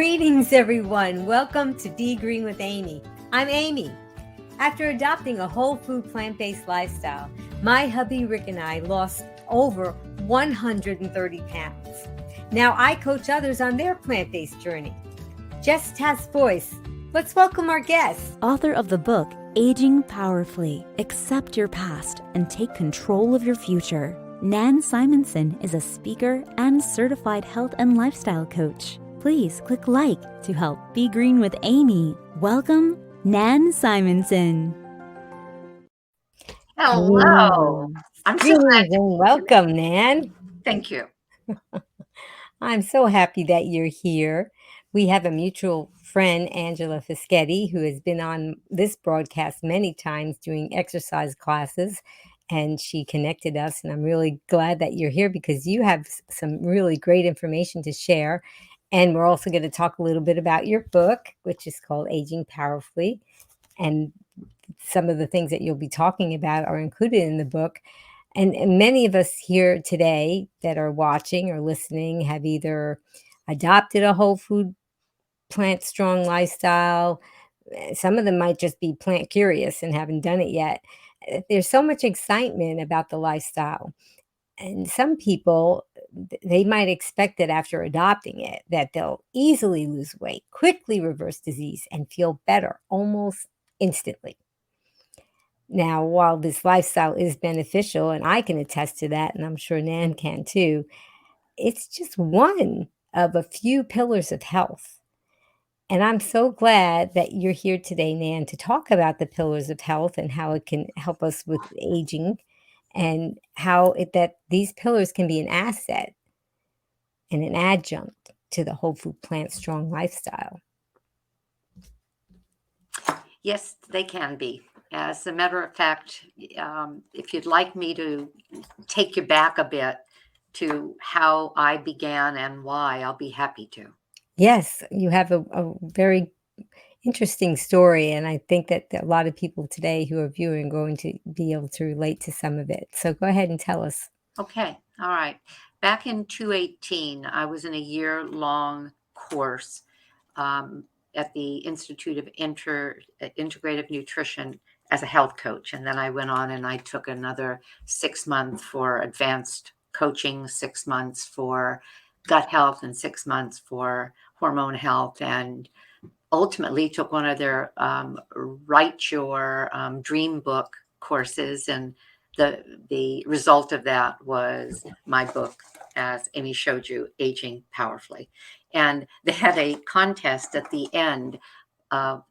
Greetings, everyone. Welcome to Be Green with Amie. I'm Amie. After adopting a whole food plant-based lifestyle, my hubby Rick and I lost over 130 pounds. Now I coach others on their plant-based journey. Just Task Voice. Let's welcome our guest. Author of the book, Aging Powerfully, Accept Your Past and Take Control of Your Future. Nan Simonsen is a speaker and certified health and lifestyle coach. Please click like to help Be Green with Amie. Welcome, Nan Simonsen. Hello. I'm so glad to welcome, Nan. Thank you. I'm so happy that you're here. We have a mutual friend, Angela Fischetti, who has been on this broadcast many times doing exercise classes, and she connected us. And I'm really glad that you're here because you have some really great information to share. And we're also going to talk a little bit about your book, which is called Aging Powerfully. And some of the things that you'll be talking about are included in the book. And many of us here today that are watching or listening have either adopted a whole food, plant strong lifestyle. Some of them might just be plant curious and haven't done it yet. There's so much excitement about the lifestyle. And some people, they might expect that after adopting it, that they'll easily lose weight, quickly reverse disease, and feel better almost instantly. Now, while this lifestyle is beneficial, and I can attest to that, and I'm sure Nan can too, it's just one of a few pillars of health. And I'm so glad that you're here today, Nan, to talk about the pillars of health and how it can help us with aging and how that these pillars can be an asset and an adjunct to the whole food plant strong lifestyle. Yes, they can be. As a matter of fact, if you'd like me to take you back a bit to how I began and why, I'll be happy to. Yes, you have a very interesting story, and I think that a lot of people today who are viewing are going to be able to relate to some of it. So go ahead and tell us. Okay. All right. Back in 2018, I was in a year-long course at the Institute of Integrative Nutrition as a health coach. And then I went on and I took another 6 months for advanced coaching, 6 months for gut health, and 6 months for hormone health, and ultimately took one of their Write Your Dream Book courses. And the result of that was my book, as Amy showed you, Aging Powerfully. And they had a contest at the end from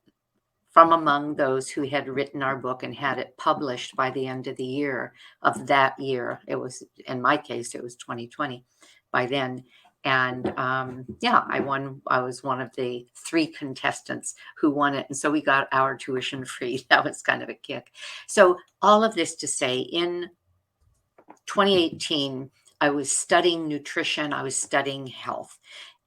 among those who had written our book and had it published by the end of the year of that year. It was, in my case, it was 2020 by then. And I won. I was one of the 3 contestants who won it. And so we got our tuition free. That was kind of a kick. So all of this to say, in 2018, I was studying nutrition. I was studying health.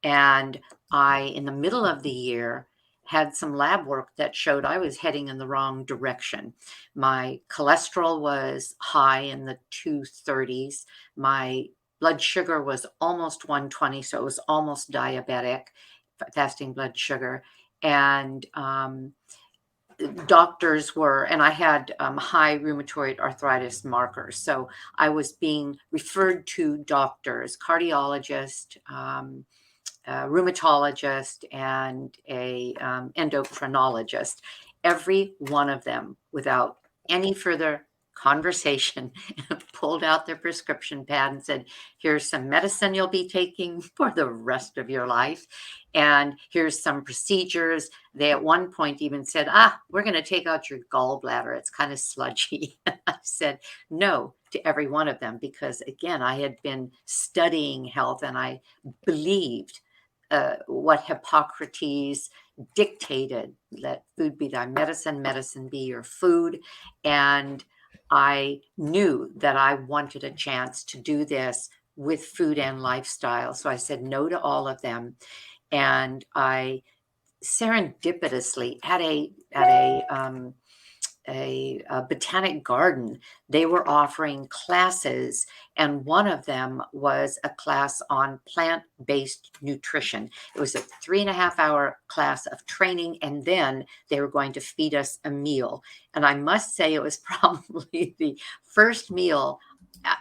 And in the middle of the year, had some lab work that showed I was heading in the wrong direction. My cholesterol was high in the 230s. My blood sugar was almost 120, so it was almost diabetic, fasting blood sugar. And doctors were, and I had high rheumatoid arthritis markers. So I was being referred to doctors, cardiologist, rheumatologist, and a endocrinologist, every one of them without any further conversation pulled out their prescription pad and said, here's some medicine you'll be taking for the rest of your life, and here's some procedures. They at one point even said, we're going to take out your gallbladder, it's kind of sludgy. I said no to every one of them because, again, I had been studying health and I believed what Hippocrates dictated, let food be thy medicine, medicine be your food. And I knew that I wanted a chance to do this with food and lifestyle. So I said no to all of them. And I serendipitously at a a botanic garden. They were offering classes, and one of them was a class on plant-based nutrition. It was a 3.5 hour class of training, and then they were going to feed us a meal. And I must say, it was probably the first meal.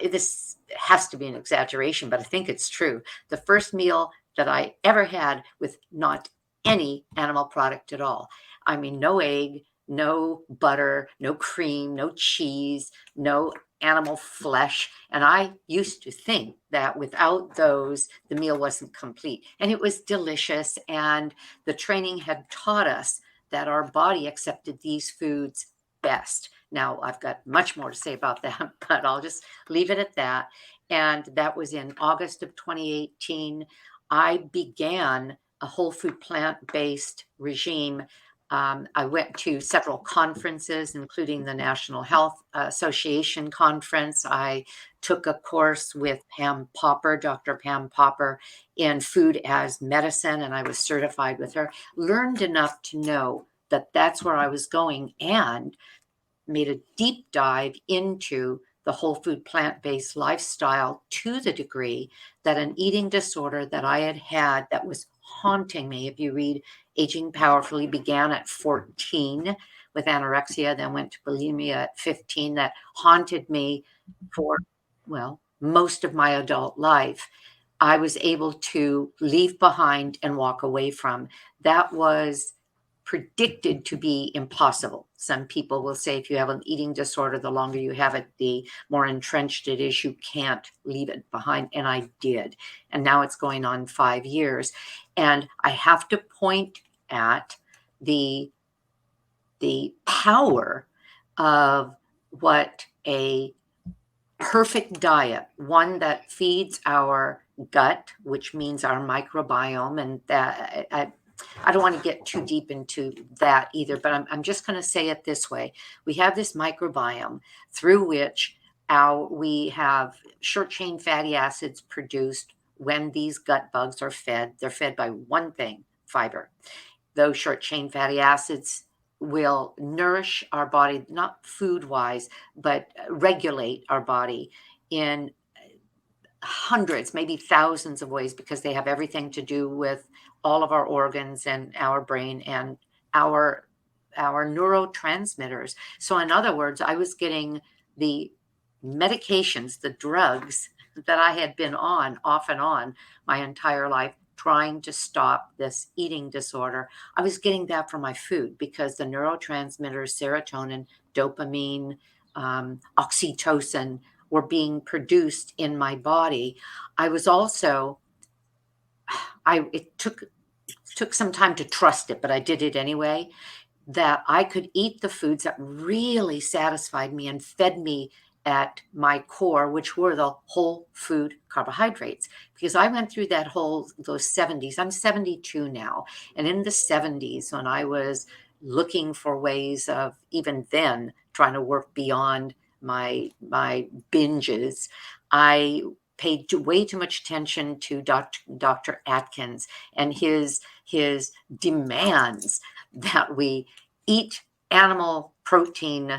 This has to be an exaggeration, but I think it's true. The first meal that I ever had with not any animal product at all. I mean, no egg, no butter, no cream, no cheese, no animal flesh. And I used to think that without those, the meal wasn't complete. And it was delicious. And the training had taught us that our body accepted these foods best. Now, I've got much more to say about that, but I'll just leave it at that. And that was in August of 2018. I began a whole food plant-based regime. I went to several conferences, including the National Health Association conference. I took a course with Pam Popper, Dr. Pam Popper, in food as medicine, and I was certified with her. Learned enough to know that that's where I was going, and made a deep dive into the whole food plant-based lifestyle to the degree that an eating disorder that I had had that was haunting me, if you read Aging Powerfully, began at 14 with anorexia, then went to bulimia at 15, that haunted me for, well, most of my adult life. I was able to leave behind and walk away from. That was predicted to be impossible. Some people will say if you have an eating disorder, the longer you have it, the more entrenched it is. You can't leave it behind. And I did. And now it's going on 5 years. And I have to point at the power of what a perfect diet, one that feeds our gut, which means our microbiome, and that I don't want to get too deep into that either, but I'm just going to say it this way. We have this microbiome through which we have short chain fatty acids produced when these gut bugs are fed. They're fed by one thing, fiber. Those short chain fatty acids will nourish our body, not food wise, but regulate our body in hundreds, maybe thousands of ways, because they have everything to do with all of our organs and our brain and our neurotransmitters. So in other words, I was getting the medications, the drugs that I had been on off and on my entire life, trying to stop this eating disorder. I was getting that from my food because the neurotransmitters, serotonin, dopamine, oxytocin, were being produced in my body. I was also, it took some time to trust it, but I did it anyway, that I could eat the foods that really satisfied me and fed me at my core, which were the whole food carbohydrates. Because I went through those 70s. I'm 72 now. And in the 70s, when I was looking for ways of even then trying to work beyond my binges, I paid way too much attention to Dr. Atkins and his demands that we eat animal protein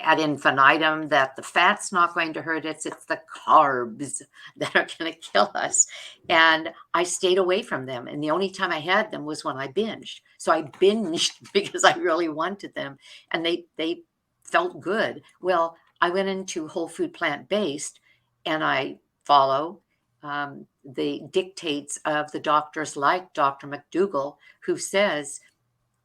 ad infinitum, that the fat's not going to hurt us, it's the carbs that are going to kill us. And I stayed away from them. And the only time I had them was when I binged. So I binged because I really wanted them, and they felt good. Well, I went into whole food plant-based, and I follow the dictates of the doctors like Dr. McDougall, who says,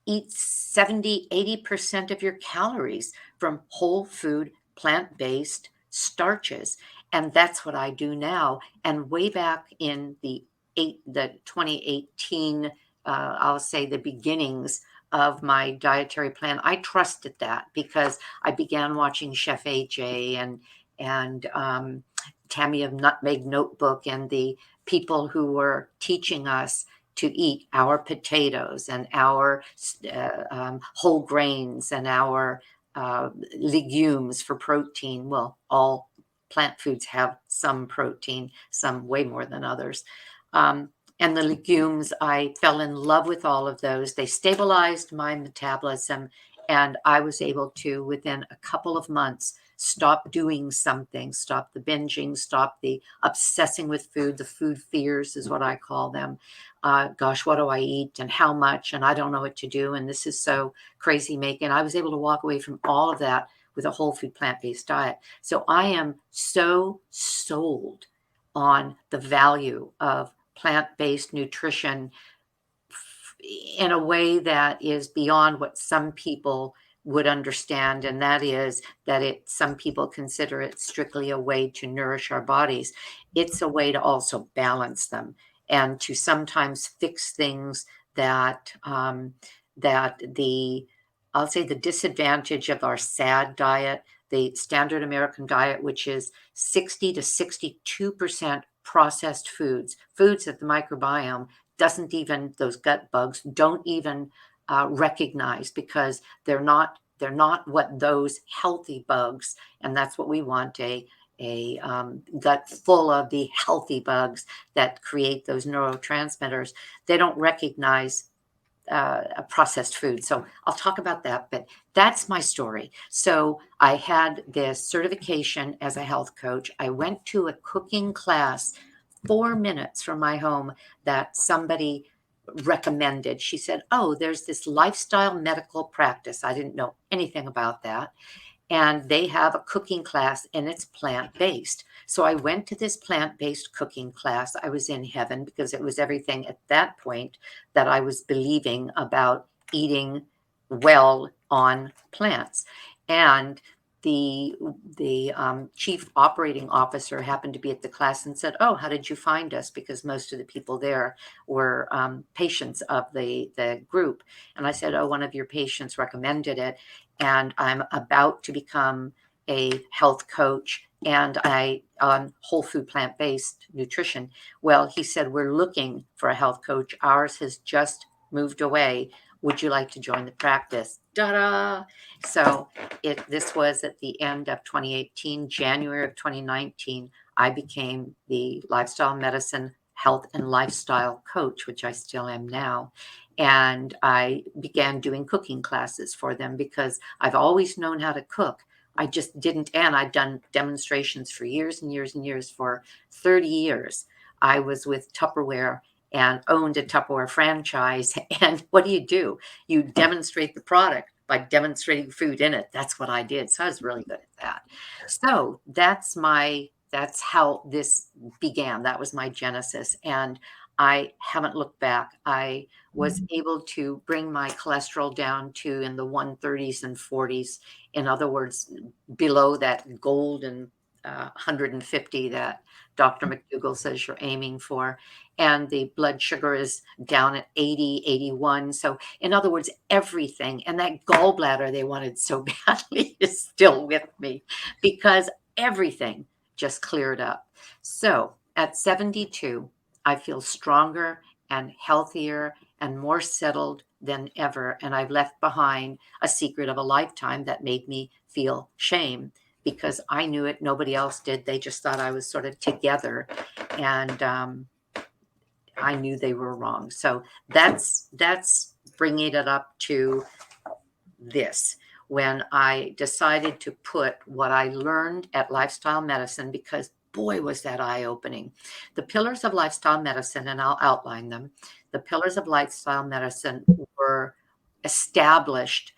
eat 70, 80% of your calories from whole food, plant-based starches. And that's what I do now. And way back in the 2018, I'll say the beginnings of my dietary plan, I trusted that because I began watching Chef AJ and Tammy of Nutmeg Notebook and the people who were teaching us to eat our potatoes and our whole grains and our legumes for protein. Well, all plant foods have some protein, some way more than others. And the legumes, I fell in love with all of those. They stabilized my metabolism, And I was able to, within a couple of months, stop doing something, stop the binging, stop the obsessing with food. The food fears is what I call them. Gosh, what do I eat and how much? And I don't know what to do. And this is so crazy making. I was able to walk away from all of that with a whole food plant-based diet. So I am so sold on the value of plant-based nutrition in a way that is beyond what some people would understand, and that is that some people consider it strictly a way to nourish our bodies. It's a way to also balance them and to sometimes fix things that that the I'll say the disadvantage of our SAD diet, the standard American diet, which is 60 to 62% processed foods that the microbiome doesn't even, those gut bugs don't even recognize, because they're not what those healthy bugs, and that's what we want, a gut full of the healthy bugs that create those neurotransmitters. They don't recognize a processed food. So I'll talk about that, but that's my story. So I had this certification as a health coach. I went to a cooking class 4 minutes from my home that somebody recommended. She said, "Oh, there's this lifestyle medical practice." I didn't know anything about that. And they have a cooking class and it's plant-based. So I went to this plant-based cooking class. I was in heaven, because it was everything at that point that I was believing about eating well on plants. And the chief operating officer happened to be at the class and said, "Oh, how did you find us?" Because most of the people there were patients of the group. And I said, "Oh, one of your patients recommended it, and I'm about to become a health coach, and I on whole food plant-based nutrition." Well, he said, "We're looking for a health coach. Ours has just moved away. Would you like to join the practice?" Da-da! So this was at the end of 2018. January of 2019, I became the lifestyle medicine, health and lifestyle coach, which I still am now. And I began doing cooking classes for them, because I've always known how to cook. I just didn't, and I'd done demonstrations for years and years and years. For 30 years, I was with Tupperware and owned a Tupperware franchise. And what do? You demonstrate the product by demonstrating food in it. That's what I did. So I was really good at that. So that's how this began. That was my genesis. And I haven't looked back. I was able to bring my cholesterol down to in the 130s and 40s. In other words, below that golden 150 that Dr. McDougall says you're aiming for. And the blood sugar is down at 80, 81. So in other words, everything. And that gallbladder they wanted so badly is still with me, because everything just cleared up. So at 72, I feel stronger and healthier and more settled than ever. And I've left behind a secret of a lifetime that made me feel shame, because I knew it. Nobody else did. They just thought I was sort of together. And I knew they were wrong. So that's bringing it up to this. When I decided to put what I learned at lifestyle medicine, because boy, was that eye-opening. The pillars of lifestyle medicine, and I'll outline them. The pillars of lifestyle medicine were established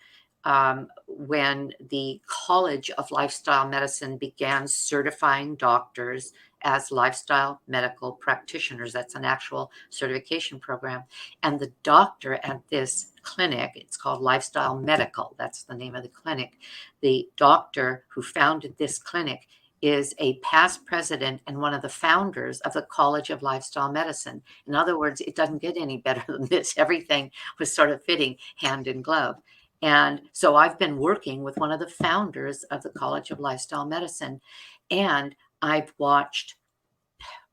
when the College of Lifestyle Medicine began certifying doctors as lifestyle medical practitioners. That's an actual certification program. And the doctor at this clinic, it's called Lifestyle Medical, that's the name of the clinic. The doctor who founded this clinic is a past president and one of the founders of the College of Lifestyle Medicine. In other words, it doesn't get any better than this. Everything was sort of fitting hand in glove. And so I've been working with one of the founders of the College of Lifestyle Medicine, and I've watched,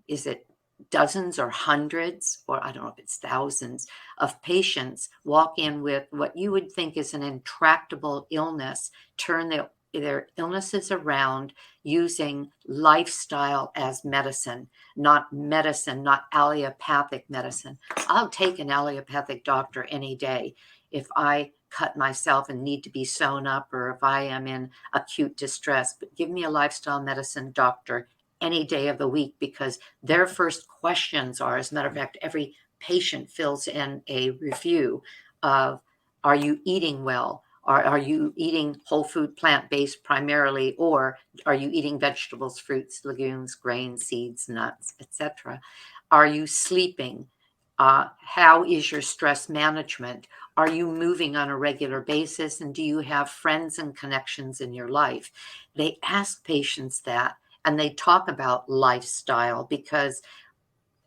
is it dozens or hundreds, or I don't know if it's thousands, of patients walk in with what you would think is an intractable illness, turn their illnesses around using lifestyle as medicine, not medicine, not allopathic medicine. I'll take an allopathic doctor any day if I cut myself and need to be sewn up, or if I am in acute distress. But give me a lifestyle medicine doctor any day of the week, because their first questions are, as a matter of fact, every patient fills in a review of, are you eating well? Are you eating whole food, plant-based primarily, or are you eating vegetables, fruits, legumes, grains, seeds, nuts, etc.? Are you sleeping? How is your stress management? Are you moving on a regular basis? And do you have friends and connections in your life? They ask patients that, and they talk about lifestyle, because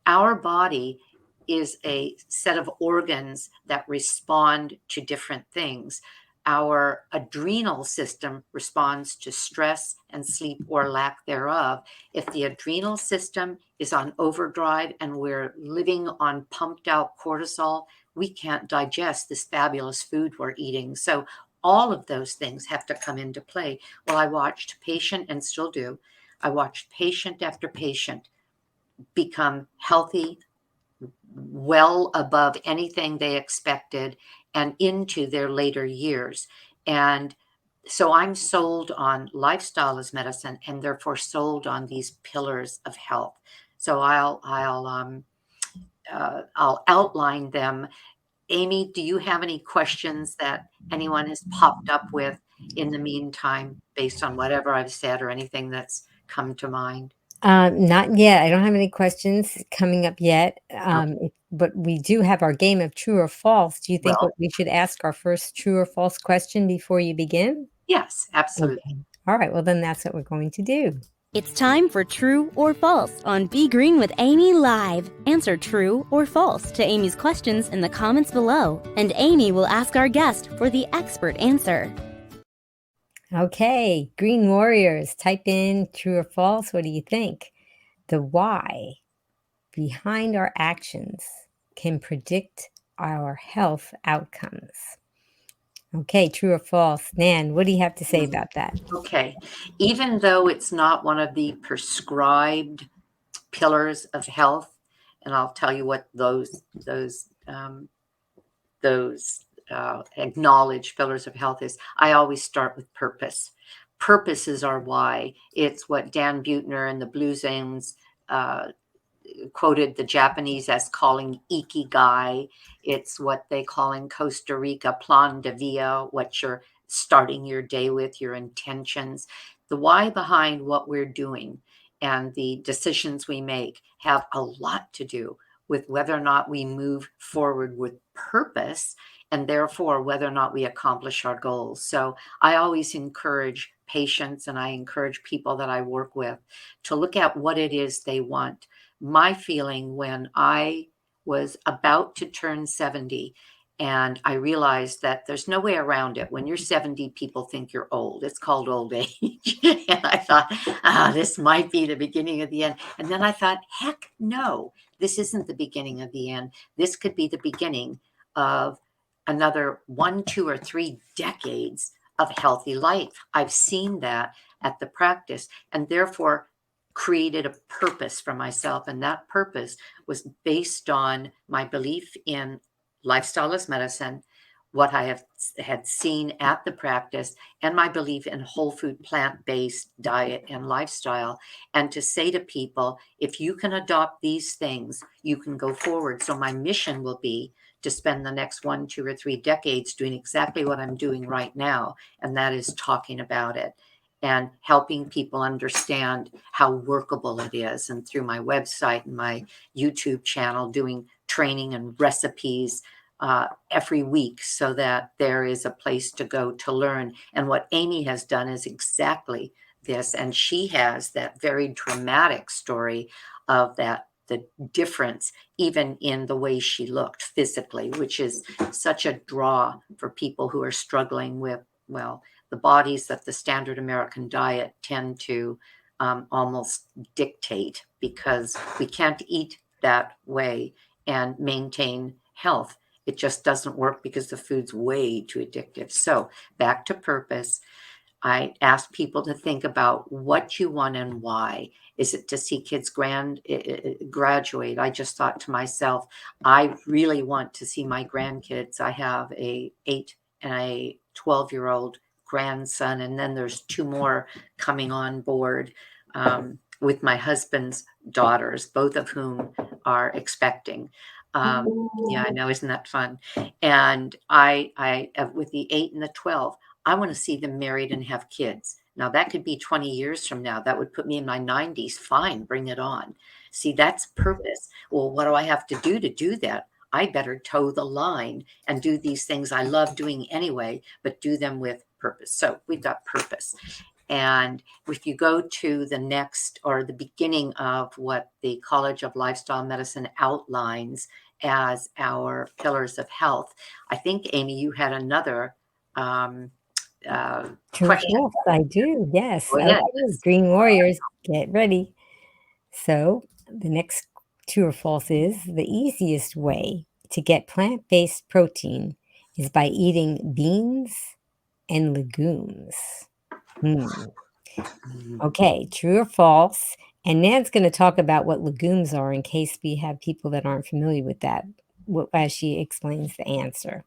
our body is a set of organs that respond to different things. Our adrenal system responds to stress and sleep or lack thereof. If the adrenal system is on overdrive and we're living on pumped out cortisol, we can't digest this fabulous food we're eating. So all of those things have to come into play. Well, I watched patient, and still do, I watched patient after patient become healthy, well above anything they expected, and into their later years. And so I'm sold on lifestyle as medicine, and therefore sold on these pillars of health. So I'll outline them. Amie, do you have any questions that anyone has popped up with in the meantime, based on whatever I've said or anything that's come to mind? Not yet. I don't have any questions coming up yet. Okay. But we do have our game of true or false. Do you think Well, what we should ask our first true or false question before you begin? yes, absolutely. Okay. All right. Well, then that's what we're going to do. It's time for True or False on Be Green with Amie Live. Answer true or false to Amie's questions in the comments below, and Amie will ask our guest for the expert answer. Okay. Green Warriors, type in true or false. What do you think? The why behind our actions can predict our health outcomes. Okay. True or false? Nan, what do you have to say about that? Okay. Even though it's not one of the prescribed pillars of health, and I'll tell you what those acknowledged pillars of health is, I always start with purpose. Purpose is our why. It's what Dan Buettner and the Blue Zones quoted the Japanese as calling ikigai. It's what they call in Costa Rica plan de vida, what you're starting your day with, your intentions. The why behind what we're doing and the decisions we make have a lot to do with whether or not we move forward with purpose, and therefore whether or not we accomplish our goals. So I always encourage patients, and I encourage people that I work with, to look at what it is they want. My feeling when I was about to turn 70, and I realized that there's no way around it. When you're 70, people think you're old. It's called old age. And I thought, this might be the beginning of the end. And then I thought, heck no, this isn't the beginning of the end. This could be the beginning of another 1, 2, or 3 decades of healthy life. I've seen that at the practice, and therefore created a purpose for myself. And that purpose was based on my belief in lifestyle as medicine, what I had seen at the practice, and my belief in whole food, plant-based diet and lifestyle. And to say to people, if you can adopt these things, you can go forward. So my mission will be to spend the next 1, 2, or 3 decades doing exactly what I'm doing right now, and that is talking about it and helping people understand how workable it is. And through my website and my YouTube channel, doing training and recipes every week, so that there is a place to go to learn. And what Amie has done is exactly this. And she has that very dramatic story of that, the difference even in the way she looked physically, which is such a draw for people who are struggling with, well, the bodies that the standard American diet tend to almost dictate, because we can't eat that way and maintain health. It just doesn't work because the food's way too addictive. So back to purpose. I ask people to think about what you want and why. Is it to see kids graduate? I just thought to myself, I really want to see my grandkids. I have a 8 and a 12-year-old grandson, and then there's 2 more coming on board with my husband's daughters, both of whom are expecting. Yeah, I know, isn't that fun? And I with the 8 and the 12, I want to see them married and have kids. Now, that could be 20 years from now. That would put me in my 90s. Fine, bring it on. See, that's purpose. Well, what do I have to do that? I better toe the line and do these things I love doing anyway, but do them with purpose. So we've got purpose. And if you go to the next or the beginning of what the College of Lifestyle Medicine outlines as our pillars of health, I think, Amie, you had another um, True or question. false? I do. Yes. Go ahead. Okay. Green warriors, get ready. So the next true or false is the easiest way to get plant-based protein is by eating beans and legumes. Hmm. Okay, true or false? And Nan's going to talk about what legumes are in case we have people that aren't familiar with that as she explains the answer.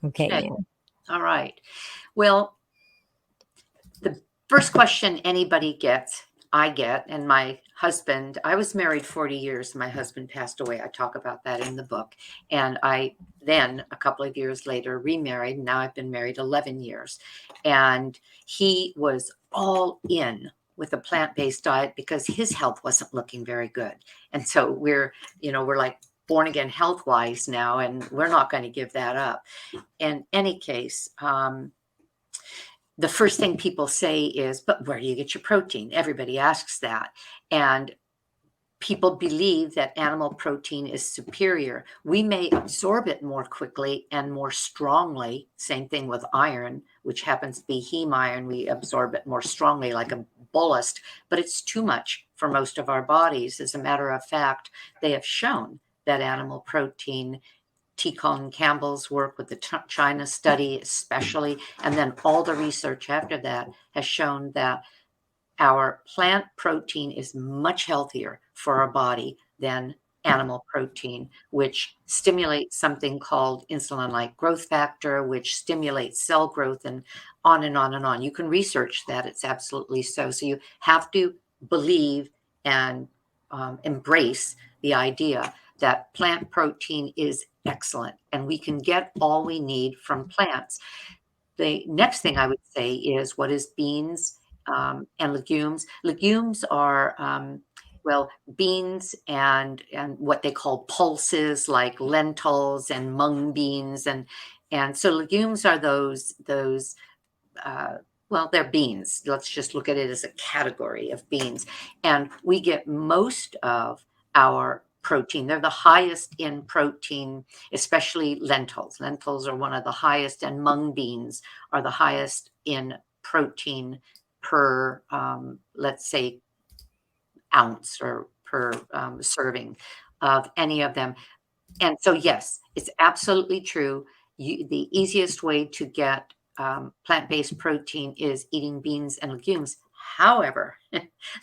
Okay, Okay. Nan. All right. Well, the first question anybody gets, I get, and my husband, I was married 40 years. My husband passed away. I talk about that in the book. And I then, a couple of years later, remarried. Now I've been married 11 years. And he was all in with a plant-based diet because his health wasn't looking very good. And so we're like born again health wise now, and we're not going to give that up. In any case, the first thing people say is, but where do you get your protein? Everybody asks that. And people believe that animal protein is superior. We may absorb it more quickly and more strongly. Same thing with iron, which happens to be heme iron. We absorb it more strongly like a bolus, but it's too much for most of our bodies. As a matter of fact, they have shown that animal protein, T. Colin Campbell's work with the China study, especially, and then all the research after that has shown that our plant protein is much healthier for our body than animal protein, which stimulates something called insulin-like growth factor, which stimulates cell growth, and on and on and on. You can research that. It's absolutely so. So you have to believe and embrace the idea that plant protein is excellent and we can get all we need from plants. The next thing I would say is what is beans and legumes. Legumes are well, beans and what they call pulses like lentils and mung beans and so legumes are those well, they're beans. Let's just look at it as a category of beans. And we get most of our protein. They're the highest in protein, especially lentils. Lentils are one of the highest, and mung beans are the highest in protein per, let's say, ounce or per serving of any of them. And so, yes, it's absolutely true. The easiest way to get plant-based protein is eating beans and legumes. However,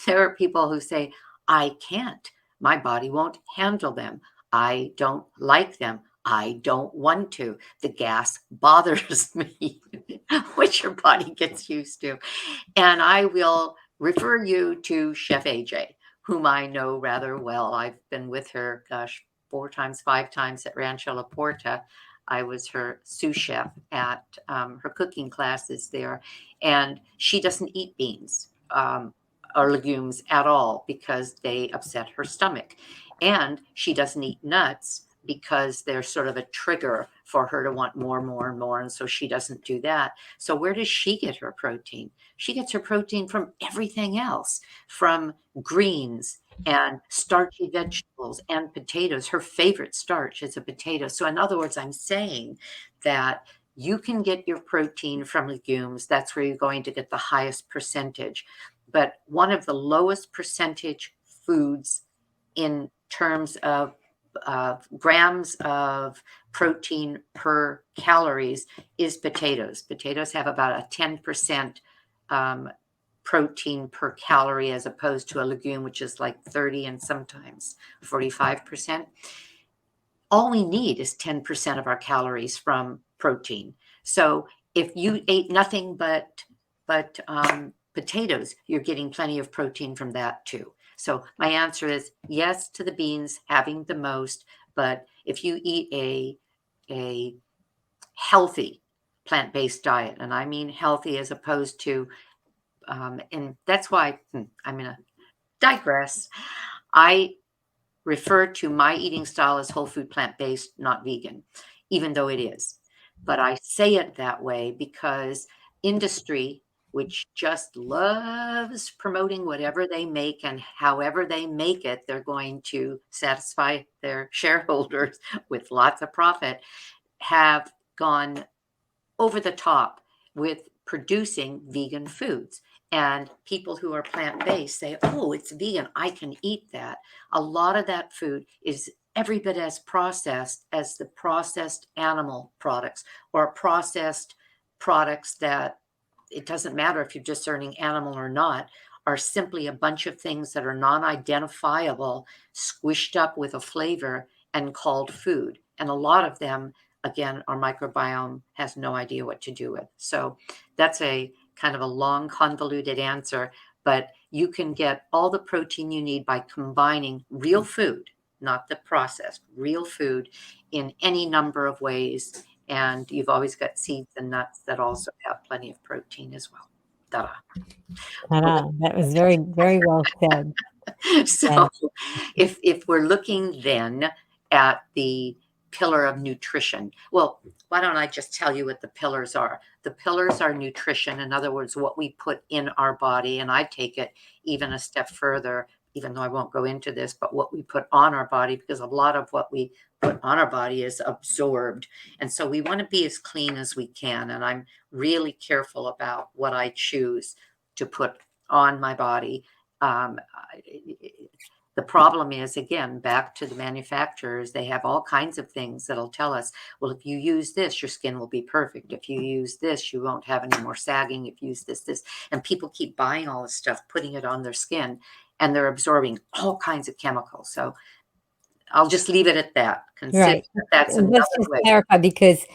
there are people who say, I can't. My body won't handle them. I don't like them. I don't want to. The gas bothers me, which your body gets used to. And I will refer you to Chef AJ, whom I know rather well. I've been with her, gosh, 4 times, 5 times at Rancho La Porta. I was her sous chef at her cooking classes there. And she doesn't eat beans or legumes at all because they upset her stomach. And she doesn't eat nuts because they're sort of a trigger for her to want more, more, and more. And so she doesn't do that. So where does she get her protein? She gets her protein from everything else, from greens and starchy vegetables and potatoes. Her favorite starch is a potato. So in other words, I'm saying that you can get your protein from legumes. That's where you're going to get the highest percentage. But one of the lowest percentage foods in terms of grams of protein per calories is potatoes. Potatoes have about a 10% protein per calorie as opposed to a legume, which is like 30 and sometimes 45%. All we need is 10% of our calories from protein. So if you ate nothing but potatoes, you're getting plenty of protein from that too. So my answer is yes to the beans having the most, but if you eat a healthy plant-based diet, and I mean healthy as opposed to, and that's why I'm going to digress. I refer to my eating style as whole food plant-based, not vegan, even though it is. But I say it that way because industry, which just loves promoting whatever they make and however they make it, they're going to satisfy their shareholders with lots of profit, have gone over the top with producing vegan foods. And people who are plant based say, oh, it's vegan, I can eat that. A lot of that food is every bit as processed as the processed animal products or processed products that it doesn't matter if you're discerning animal or not, are simply a bunch of things that are non identifiable, squished up with a flavor and called food. And a lot of them, again, our microbiome has no idea what to do with. So that's a kind of a long, convoluted answer, but you can get all the protein you need by combining real food, not the processed, real food in any number of ways. And you've always got seeds and nuts that also have plenty of protein as well. Ta-da. Ta-da. That was very, very well said. So Yes. if we're looking then at the pillar of nutrition, well, why don't I just tell you what the pillars are? The pillars are nutrition, in other words, what we put in our body, and I take it even a step further, even though I won't go into this, but what we put on our body, because a lot of what we put on our body is absorbed. And so we want to be as clean as we can. And I'm really careful about what I choose to put on my body. um, the problem is, again, back to the manufacturers, they have all kinds of things that'll tell us, well, if you use this, your skin will be perfect. If you use this, you won't have any more sagging. If you use this, and people keep buying all this stuff, putting it on their skin, and they're absorbing all kinds of chemicals. So I'll just leave it at that. Consider Right. that that's And let's another just way. clarify because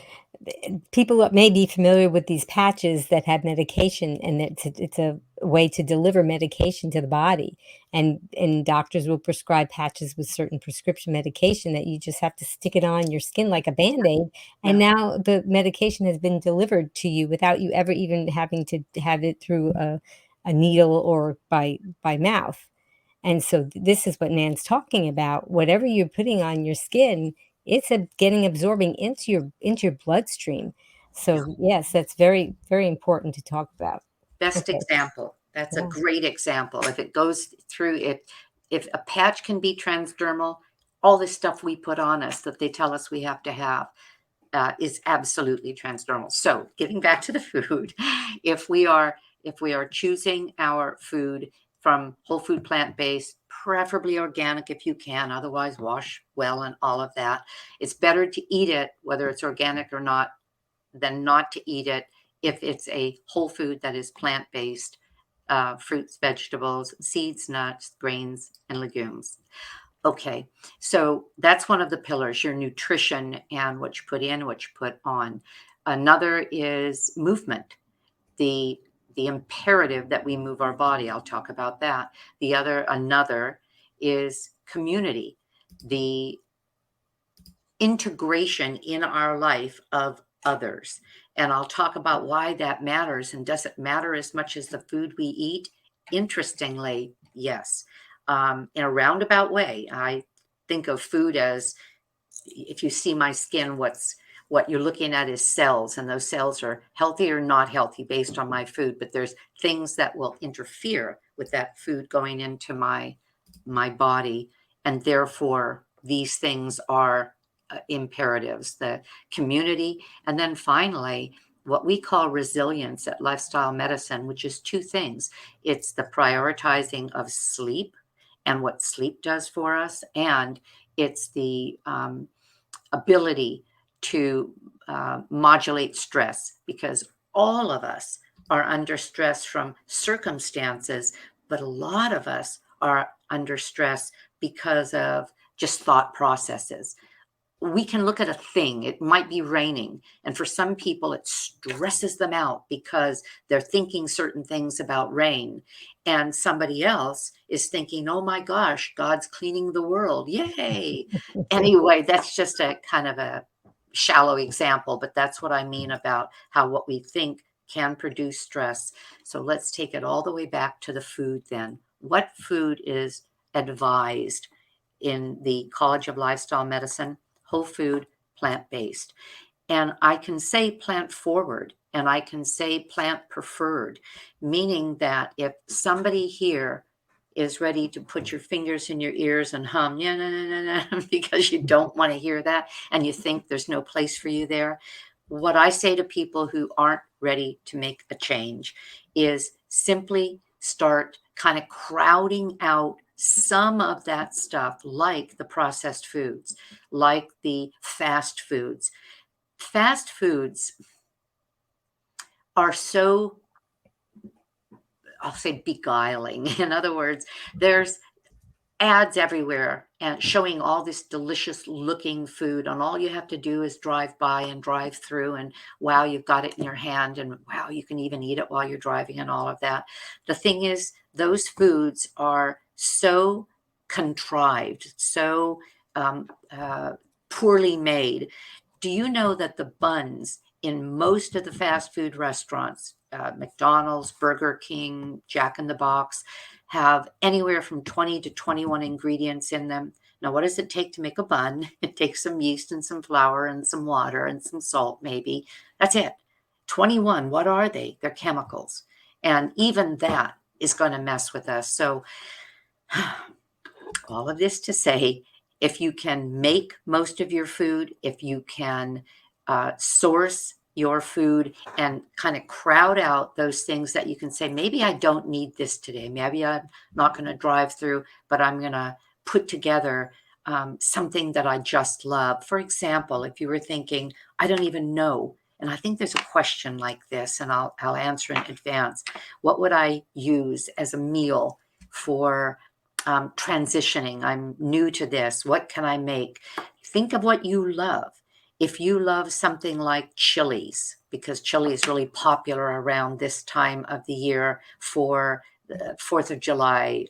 people may be familiar with these patches that have medication, and it's a way to deliver medication to the body. And doctors will prescribe patches with certain prescription medication that you just have to stick it on your skin like a Band-Aid, and Yeah. now the medication has been delivered to you without you ever even having to have it through a needle or by mouth. And so this is what Nan's talking about. Whatever you're putting on your skin, it's getting absorbing into your bloodstream. So yes, that's very, very important to talk about. Best Okay. example. That's a Yeah. great example. If it goes through it, if a patch can be transdermal, all this stuff we put on us that they tell us we have to have is absolutely transdermal. So getting back to the food, if we are choosing our food from whole food plant-based, preferably organic if you can, otherwise wash well and all of that. It's better to eat it, whether it's organic or not, than not to eat it if it's a whole food that is plant-based, fruits, vegetables, seeds, nuts, grains, and legumes. Okay, so that's one of the pillars, your nutrition and what you put in, what you put on. Another is movement, the imperative that we move our body. I'll talk about that. Another is community, the integration in our life of others. And I'll talk about why that matters. And does it matter as much as the food we eat? Interestingly, yes. In a roundabout way, I think of food as, if you see my skin, what you're looking at is cells, and those cells are healthy or not healthy based on my food. But there's things that will interfere with that food going into my body, and therefore these things are imperatives, the community. And then finally, what we call resilience at lifestyle medicine, which is two things. It's the prioritizing of sleep and what sleep does for us, and it's the ability to modulate stress, because all of us are under stress from circumstances, but a lot of us are under stress because of just thought processes. We can look at a thing, it might be raining, and for some people it stresses them out because they're thinking certain things about rain, and somebody else is thinking, oh my gosh, God's cleaning the world, yay. Anyway, that's just a kind of a shallow example, but that's what I mean about how what we think can produce stress. So let's take it all the way back to the food then. What food is advised in the College of Lifestyle Medicine? Whole food, plant-based. And I can say plant forward and I can say plant preferred, meaning that if somebody here is ready to put your fingers in your ears and hum, yeah, no, no, no, no, because you don't want to hear that and you think there's no place for you there. What I say to people who aren't ready to make a change is simply start kind of crowding out some of that stuff, like the processed foods, like the fast foods. Fast foods are so, I'll say, beguiling. In other words, there's ads everywhere and showing all this delicious looking food, and all you have to do is drive by and drive through, and wow, you've got it in your hand, and wow, you can even eat it while you're driving and all of that. The thing is, those foods are so contrived, so poorly made. Do you know that the buns in most of the fast food restaurants, McDonald's, Burger King, Jack in the Box, have anywhere from 20 to 21 ingredients in them? Now, what does it take to make a bun? It takes some yeast and some flour and some water and some salt, maybe. That's it. 21, what are they? They're chemicals. And even that is going to mess with us. So, all of this to say, if you can make most of your food, if you can source your food and kind of crowd out those things that you can say, maybe I don't need this today. Maybe I'm not going to drive through, but I'm going to put together something that I just love. For example, if you were thinking, I don't even know, and I think there's a question like this, and I'll answer in advance. What would I use as a meal for transitioning? I'm new to this. What can I make? Think of what you love. If you love something like chilies, because chili is really popular around this time of the year for the 4th of July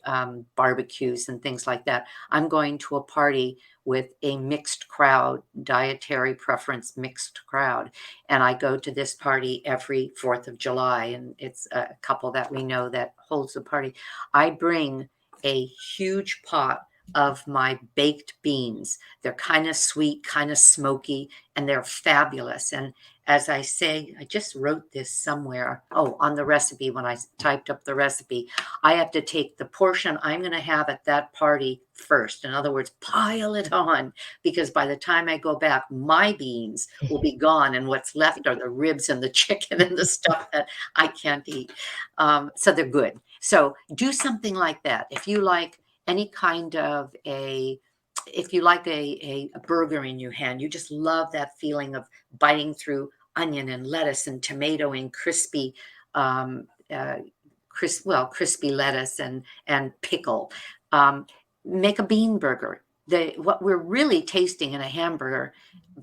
barbecues and things like that. I'm going to a party with a mixed crowd, dietary preference mixed crowd. And I go to this party every 4th of July, and it's a couple that we know that holds the party. I bring a huge pot of my baked beans. They're kind of sweet, kind of smoky, and they're fabulous. And as I say, I just wrote this somewhere. Oh, on the recipe, when I typed up the recipe, I have to take the portion I'm going to have at that party first. In other words, pile it on, because by the time I go back, my beans will be gone, and what's left are the ribs and the chicken and the stuff that I can't eat. So they're good. So do something like that. If you like any kind of if you like a burger in your hand, you just love that feeling of biting through onion and lettuce and tomato and crispy, crispy lettuce and pickle. Make a bean burger. What we're really tasting in a hamburger,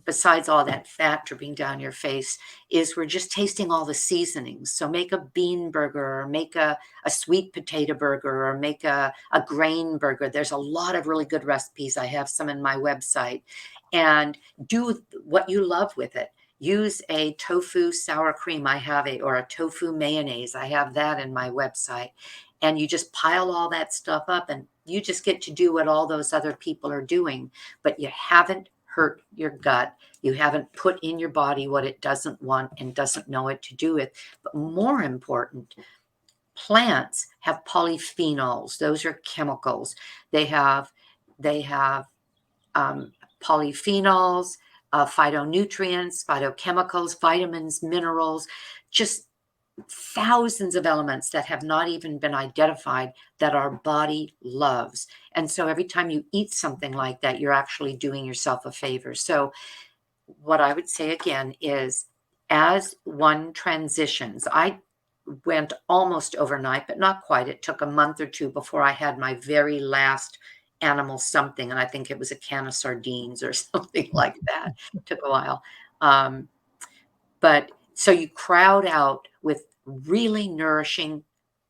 besides all that fat dripping down your face, is we're just tasting all the seasonings. So make a bean burger, or make a sweet potato burger, or make a grain burger. There's a lot of really good recipes. I have some in my website. And do what you love with it. Use a tofu sour cream. Or a tofu mayonnaise. I have that in my website. And you just pile all that stuff up, and you just get to do what all those other people are doing, but you haven't hurt your gut. You haven't put in your body what it doesn't want and doesn't know what to do with. But more important, plants have polyphenols. Those are chemicals. They have polyphenols, phytonutrients, phytochemicals, vitamins, minerals, just thousands of elements that have not even been identified that our body loves. And so every time you eat something like that, you're actually doing yourself a favor. So what I would say again is, as one transitions, I went almost overnight, but not quite. It took a month or two before I had my very last animal something, and I think it was a can of sardines or something like that. Took a while. Um, but so you crowd out with really nourishing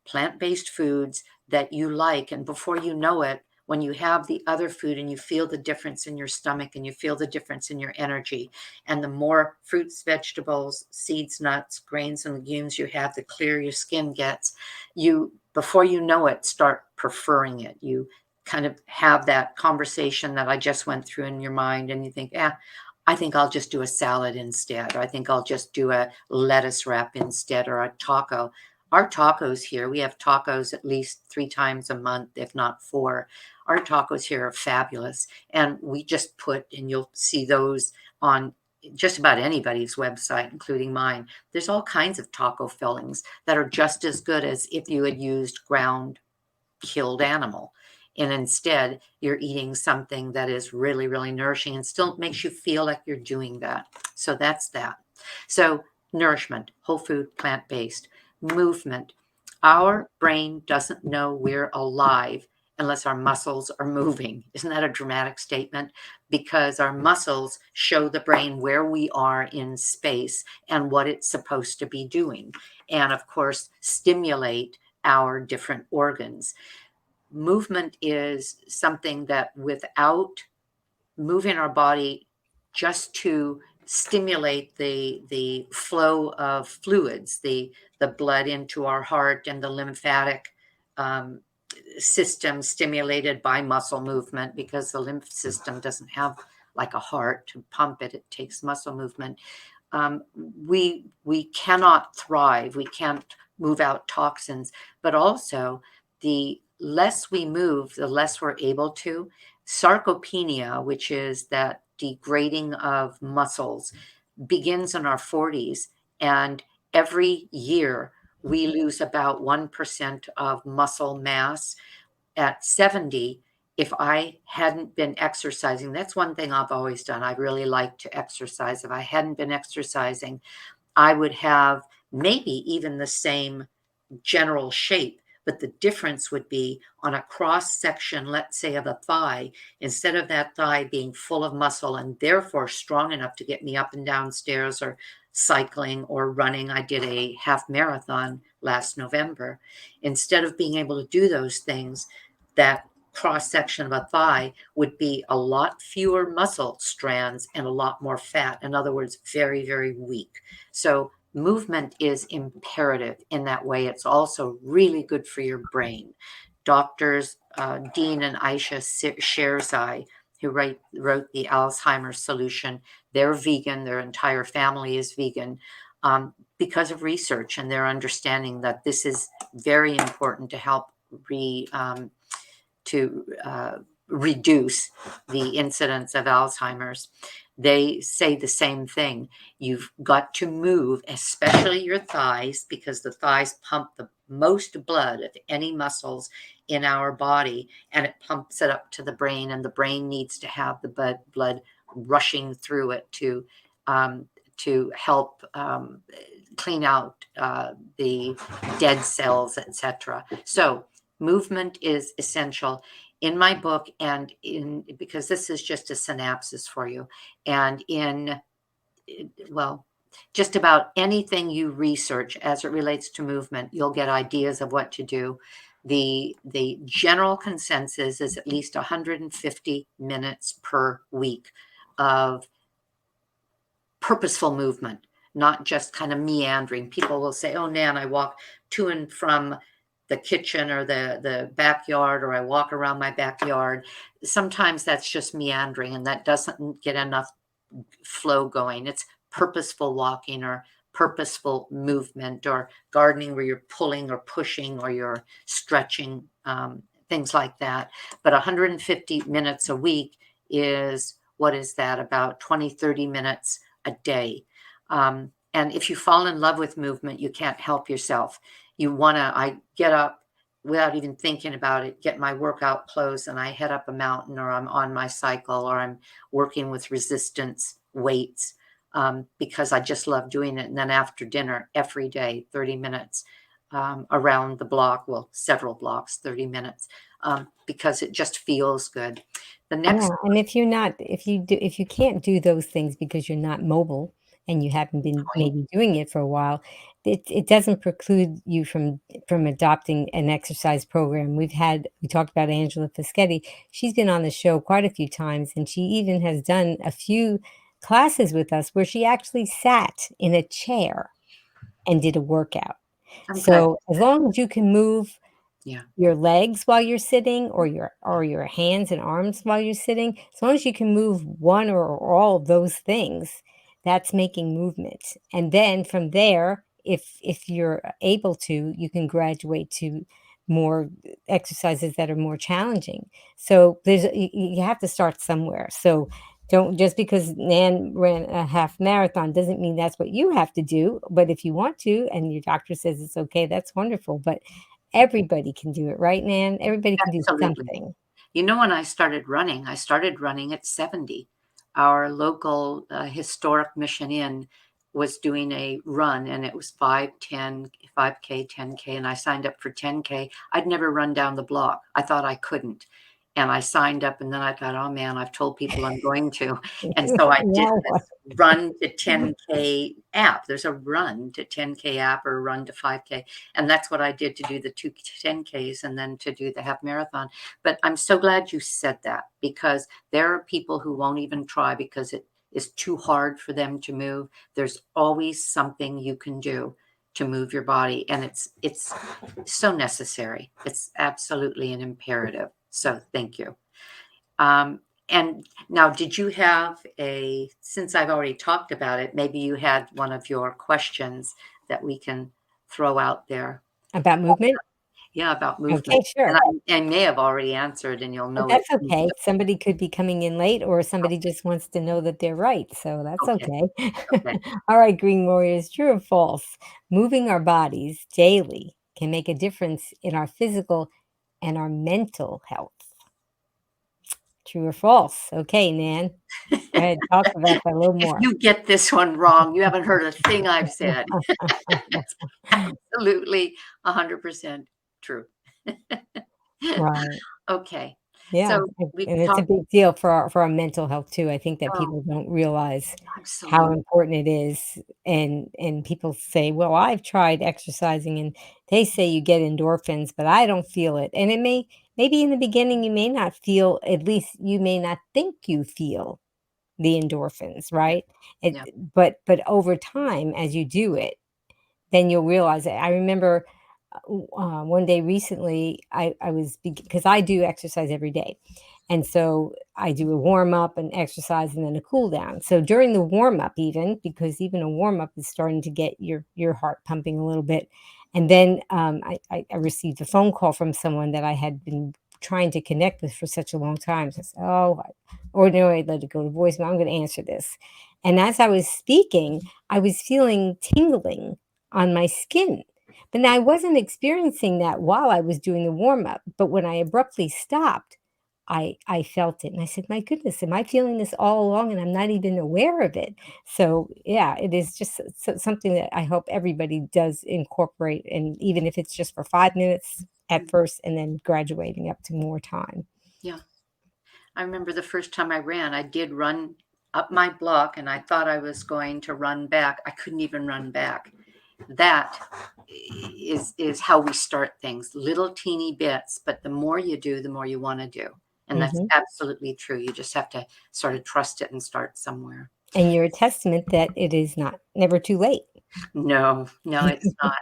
plant-based foods that you like. And before you know it, when you have the other food and you feel the difference in your stomach and you feel the difference in your energy, and the more fruits, vegetables, seeds, nuts, grains, and legumes you have, the clearer your skin gets. You, before you know it, start preferring it. You kind of have that conversation that I just went through in your mind, and you think, yeah, I think I'll just do a salad instead, or I think I'll just do a lettuce wrap instead, or a taco. Our tacos here, we have tacos at least 3 times a month, if not 4. Our tacos here are fabulous. And we just put, and you'll see those on just about anybody's website, including mine. There's all kinds of taco fillings that are just as good as if you had used ground killed animal. And instead, you're eating something that is really, really nourishing and still makes you feel like you're doing that. So that's that. So, nourishment, whole food, plant based, movement. Our brain doesn't know we're alive unless our muscles are moving. Isn't that a dramatic statement? Because our muscles show the brain where we are in space and what it's supposed to be doing. And of course, stimulate our different organs. Movement is something that without moving our body just to stimulate the flow of fluids, the blood into our heart and the lymphatic um, system stimulated by muscle movement, because the lymph system doesn't have like a heart to pump it. It takes muscle movement. We cannot thrive. We can't move out toxins, but also the less we move, the less we're able to. Sarcopenia, which is that degrading of muscles, begins in our 40s, and every year we lose about 1% of muscle mass. At 70, if I hadn't been exercising, that's one thing I've always done. I really like to exercise. If I hadn't been exercising, I would have maybe even the same general shape, but the difference would be on a cross section, let's say, of a thigh. Instead of that thigh being full of muscle and therefore strong enough to get me up and down stairs or cycling or running. I did a half marathon last November. Instead of being able to do those things, that cross section of a thigh would be a lot fewer muscle strands and a lot more fat. In other words, very, very weak. So movement is imperative in that way. It's also really good for your brain. Doctors Dean and Aisha Sherzai, who wrote the Alzheimer's solution, they're vegan. Their entire family is vegan because of research and their understanding that this is very important to help reduce the incidence of Alzheimer's. They say the same thing. You've got to move, especially your thighs, because the thighs pump the most blood of any muscles in our body, and it pumps it up to the brain, and the brain needs to have the blood rushing through it to help clean out the dead cells, etc. So movement is essential. In my book, and in, because this is just a synopsis for you, and in, well, just about anything you research as it relates to movement, you'll get ideas of what to do. The general consensus is at least 150 minutes per week of purposeful movement, not just kind of meandering. People will say, oh, Nan, I walk to and from the kitchen or the backyard, or I walk around my backyard. Sometimes that's just meandering, and that doesn't get enough flow going. It's purposeful walking or purposeful movement, or gardening where you're pulling or pushing or you're stretching, things like that. But 150 minutes a week is, what is that, about 20, 30 minutes a day. And if you fall in love with movement, you can't help yourself. I get up without even thinking about it, get my workout clothes, and I head up a mountain, or I'm on my cycle, or I'm working with resistance weights, because I just love doing it. And then after dinner, every day, 30 minutes, around the block, well, several blocks, 30 minutes, because it just feels good. The Yeah, next, and if you can't do those things because you're not mobile and you haven't been point, maybe doing it for a while, it doesn't preclude you from adopting an exercise program. We talked about Angela Fischetti. She's been on the show quite a few times, and she even has done a few classes with us where she actually sat in a chair and did a workout. okay, So, as long as you can move yeah, your legs while you're sitting or your hands and arms while you're sitting, as long as you can move one or all of those things, that's making movement. And then from there, if you're able to, you can graduate to more exercises that are more challenging. So you have to start somewhere. So don't just because Nan ran a half marathon doesn't mean that's what you have to do. But if you want to, and your doctor says it's okay, that's wonderful. But everybody can do it, right, Nan? Everybody can do absolutely. something. You know, when I started running at 70. Our local historic Mission Inn was doing a run, and it was 5K, 10K, and I signed up for 10K. I'd never run down the block. I thought I couldn't. And I signed up, and then I thought, oh man, I've told people I'm going to. And so I did Now what? this run to 10K app. There's a run to 10K app or run to 5K. And that's what I did to do the two 10Ks and then to do the half marathon. But I'm so glad you said that, because there are people who won't even try because it is too hard for them to move. There's always something you can do to move your body, and it's so necessary. It's absolutely an imperative. So thank you. And now, did you have since I've already talked about it, maybe you had one of your questions that we can throw out there. About movement? Yeah, about Okay, movement. And sure. I may have already answered, and you'll But know it. that's okay. Somebody could be coming in late or somebody just wants to know that they're right, so that's Okay, okay. okay. All right, Green Warriors, true or false? Moving our bodies daily can make a difference in our physical and our mental health. True or false? Okay, Nan, go ahead, talk about that a little If more. you get this one wrong, you haven't heard a thing I've said. It's absolutely 100% true. Right. Okay. Yeah, So we've and it's a talked. big deal for our mental health too. I think that Oh, people don't realize how absolutely. important it is, and people say, "Well, I've tried exercising and they say you get endorphins, but I don't feel it." And maybe in the beginning you may not feel, at least you may not think you feel the endorphins, right? It Yeah. but over time as you do it, then you'll realize it. I remember, one day recently, I was because I do exercise every day, and so I do a warm up and exercise and then a cool down. So during the warm up, even because even a warm up is starting to get your heart pumping a little bit, and then I received a phone call from someone that I had been trying to connect with for such a long time. So I said, "Oh, ordinarily I'd let it go to voicemail. I'm going to answer this." And as I was speaking, I was feeling tingling on my skin. But now I wasn't experiencing that while I was doing the warm up, but when I abruptly stopped, I felt it and I said, "My goodness, am I feeling this all along and I'm not even aware of it?" So, yeah, it is just something that I hope everybody does incorporate, and even if it's just for 5 minutes at first and then graduating up to more time. Yeah. I remember the first time I ran, I did run up my block, and I thought I was going to run back. I couldn't even run back. That is how we start things, little teeny bits, but the more you do, the more you want to do. And that's Mhm. absolutely true. You just have to sort of trust it and start somewhere. And you're a testament that it is not never too late. No, no, it's not.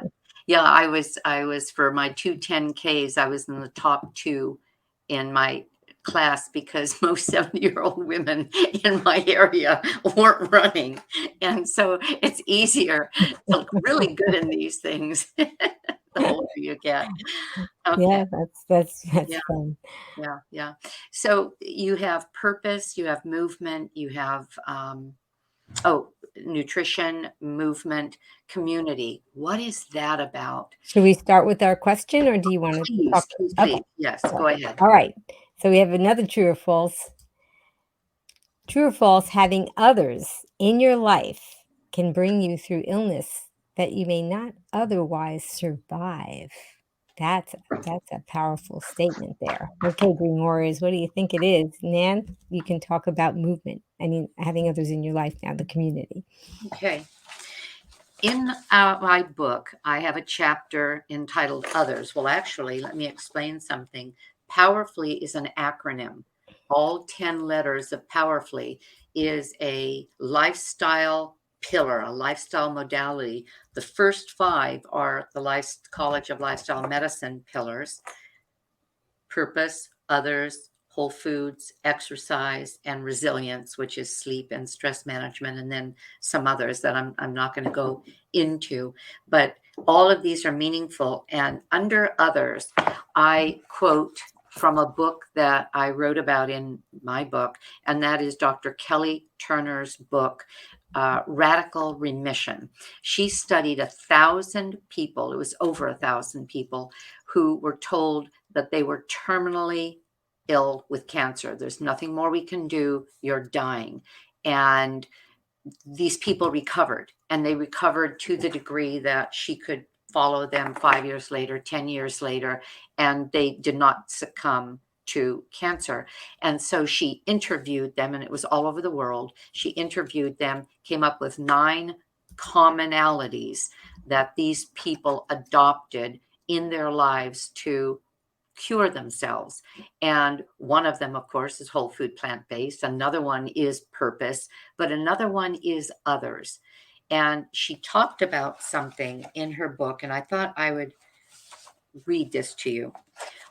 Yeah, I was for my two 10Ks, I was in the top 2 in my class because most 70-year-old women in my area weren't running, and so it's easier to look really good in these things the older you get. Okay. Yeah, that's Yeah, fun. yeah, yeah. So you have purpose, you have movement, you have, oh, nutrition, movement, community. What is that about? Should we start with our question, or do you wanna Please, talk? please, Okay, please. Yes, so go ahead. all right. So we have another true or false. True or false, having others in your life can bring you through illness that you may not otherwise survive. That's a powerful statement there. Okay, Green Warriors, what do you think it is? Nan, you can talk about movement. I mean, having others in your life now, the community. Okay. In my book, I have a chapter entitled Others. Well, actually, let me explain something. Powerfully is an acronym. All 10 letters of Powerfully is a lifestyle pillar, a lifestyle modality. The first five are the College of Lifestyle Medicine pillars: purpose, others, whole foods, exercise, and resilience, which is sleep and stress management, and then some others that I'm not going to go into. But all of these are meaningful. And under others, I quote from a book that I wrote about in my book, and that is Dr. Kelly Turner's book, Radical Remission. She studied 1,000 people, it was over 1,000 people, who were told that they were terminally ill with cancer. There's nothing more we can do. You're dying. And these people recovered, and they recovered to the degree that she could follow them 5 years later, 10 years later, and they did not succumb to cancer. And so she interviewed them, and it was all over the world. She interviewed them, came up with 9 commonalities that these people adopted in their lives to cure themselves. And one of them, of course, is whole food, plant-based. Another one is purpose, but another one is others. And she talked about something in her book, and I thought I would read this to you.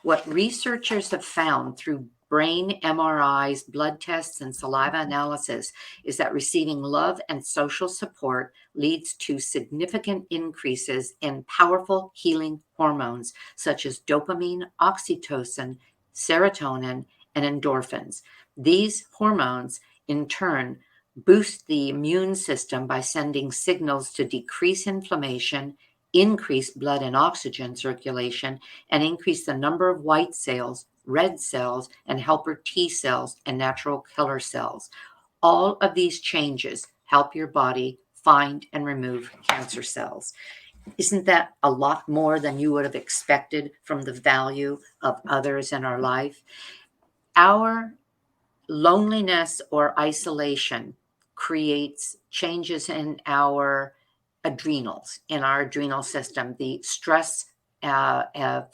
What researchers have found through brain MRIs, blood tests, and saliva analysis is that receiving love and social support leads to significant increases in powerful healing hormones such as dopamine, oxytocin, serotonin, and endorphins. These hormones, in turn, boost the immune system by sending signals to decrease inflammation, increase blood and oxygen circulation, and increase the number of white cells, red cells, and helper T cells and natural killer cells. All of these changes help your body find and remove cancer cells. Isn't that a lot more than you would have expected from the value of others in our life? Our loneliness or isolation creates changes in our adrenals, in our adrenal system. The stress of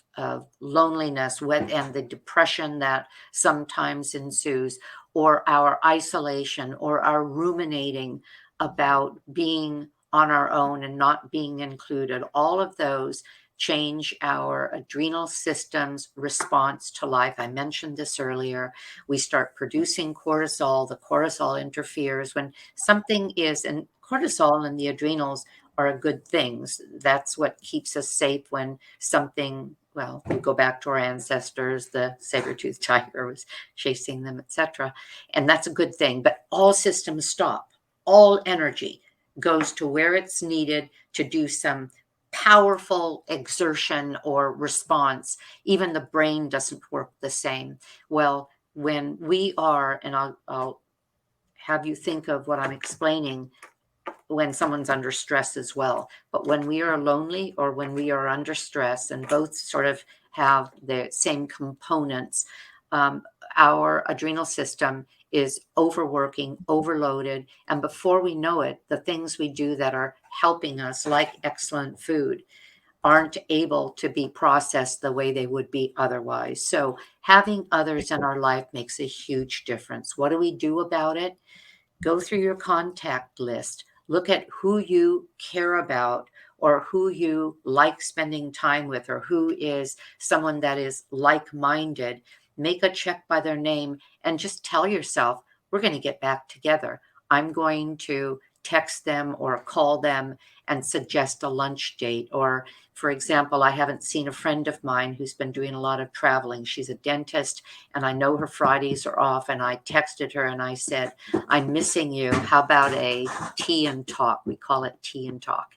loneliness and the depression that sometimes ensues, or our isolation, or our ruminating about being on our own and not being included, all of those change our adrenal system's response to life. I mentioned this earlier. We start producing cortisol. The cortisol interferes when something is, and cortisol and the adrenals are good things. That's what keeps us safe when something, well, we go back to our ancestors, the saber-toothed tiger was chasing them, etc. And that's a good thing. But all systems stop. All energy goes to where it's needed to do some powerful exertion or response. Even the brain doesn't work the same. Well, when we are, and I'll have you think of what I'm explaining when someone's under stress as well. But when we are lonely or when we are under stress, and both sort of have the same components, our adrenal system is overworking, overloaded. And before we know it, the things we do that are helping us, like excellent food, aren't able to be processed the way they would be otherwise. So having others in our life makes a huge difference. What do we do about it? Go through your contact list. Look at who you care about, or who you like spending time with, or who is someone that is like-minded. Make a check by their name and just tell yourself, we're going to get back together. I'm going to text them or call them and suggest a lunch date. Or, for example, I haven't seen a friend of mine who's been doing a lot of traveling. She's a dentist, and I know her Fridays are off. And I texted her and I said, I'm missing you. How about a tea and talk? We call it tea and talk.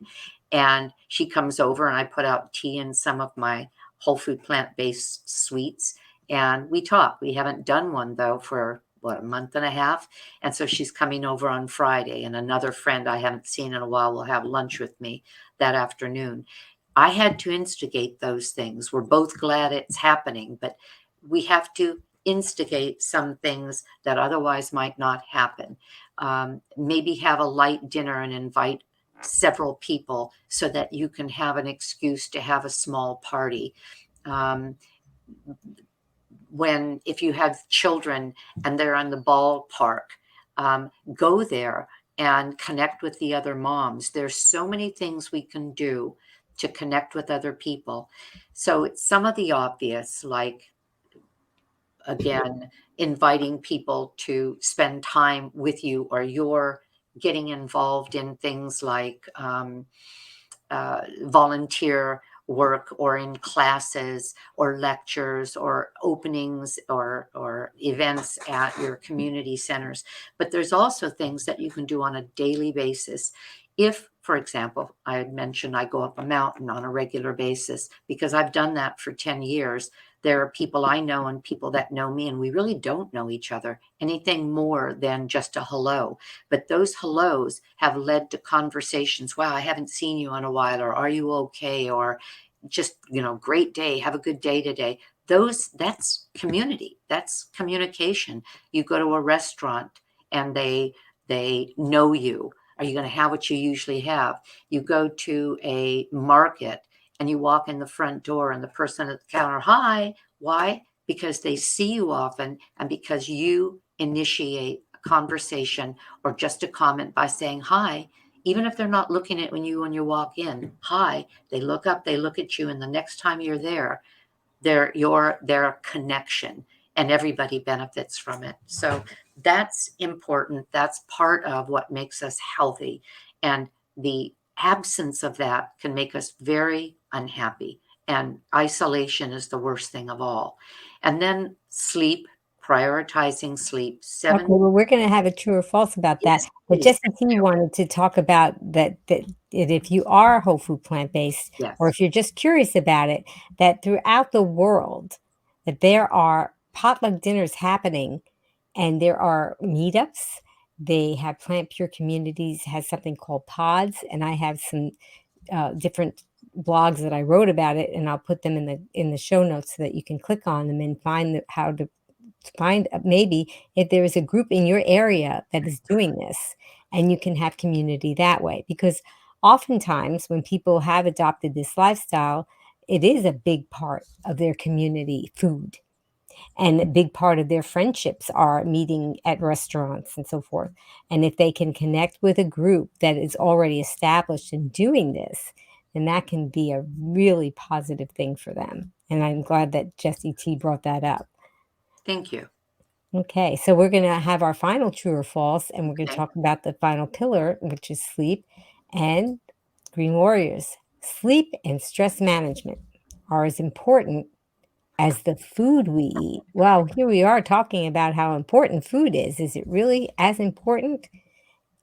And she comes over, and I put out tea and some of my whole food plant-based sweets, and we talk. We haven't done one though for a month and a half. And so she's coming over on Friday, and another friend I haven't seen in a while will have lunch with me that afternoon. I had to instigate those things. We're both glad it's happening, but we have to instigate some things that otherwise might not happen. Maybe have a light dinner and invite several people so that you can have an excuse to have a small party. Um, if you have children and they're on the ballpark, go there and connect with the other moms. There's so many things we can do to connect with other people. So it's some of the obvious, like, again, inviting people to spend time with you, or you're getting involved in things like volunteer work, or in classes or lectures or openings, or events at your community centers. But there's also things that you can do on a daily basis. If, for example, I had mentioned I go up a mountain on a regular basis because I've done that for 10 years. There are people I know and people that know me, and we really don't know each other anything more than just a hello. But those hellos have led to conversations. Wow, I haven't seen you in a while, or are you okay? Or just, great day, have a good day today. That's community. That's communication. You go to a restaurant and they know you. Are you going to have what you usually have? You go to a market and you walk in the front door and the person at the counter, hi. Why? Because they see you often, and because you initiate a conversation or just a comment by saying hi. Even if they're not looking at when you walk in, hi, they look up, they look at you, and the next time you're there, they're a connection, and everybody benefits from it. So that's important. That's part of what makes us healthy. And the absence of that can make us very unhappy. And isolation is the worst thing of all. And then sleep, prioritizing sleep. Okay, well, we're gonna have a true or false about that, Yes, but please. Jesse T wanted to talk about that if you are whole food plant-based, or Yes. if you're just curious about it, that throughout the world, that there are potluck dinners happening, and there are meetups. They have Plant Pure Communities has something called pods, and I have some, different blogs that I wrote about it, and I'll put them in the show notes so that you can click on them and find how to find maybe if there is a group in your area that is doing this, and you can have community that way. Because oftentimes when people have adopted this lifestyle, it is a big part of their community food, and a big part of their friendships are meeting at restaurants and so forth. And if they can connect with a group that is already established in doing this, then that can be a really positive thing for them. And I'm glad that Jesse T brought that up. Thank you. Okay, so we're going to have our final true or false, and we're going to Okay. talk about the final pillar, which is sleep and Green Warriors. Sleep and stress management are as important as the food we eat. Well, here we are talking about how important food is. Is it really as important?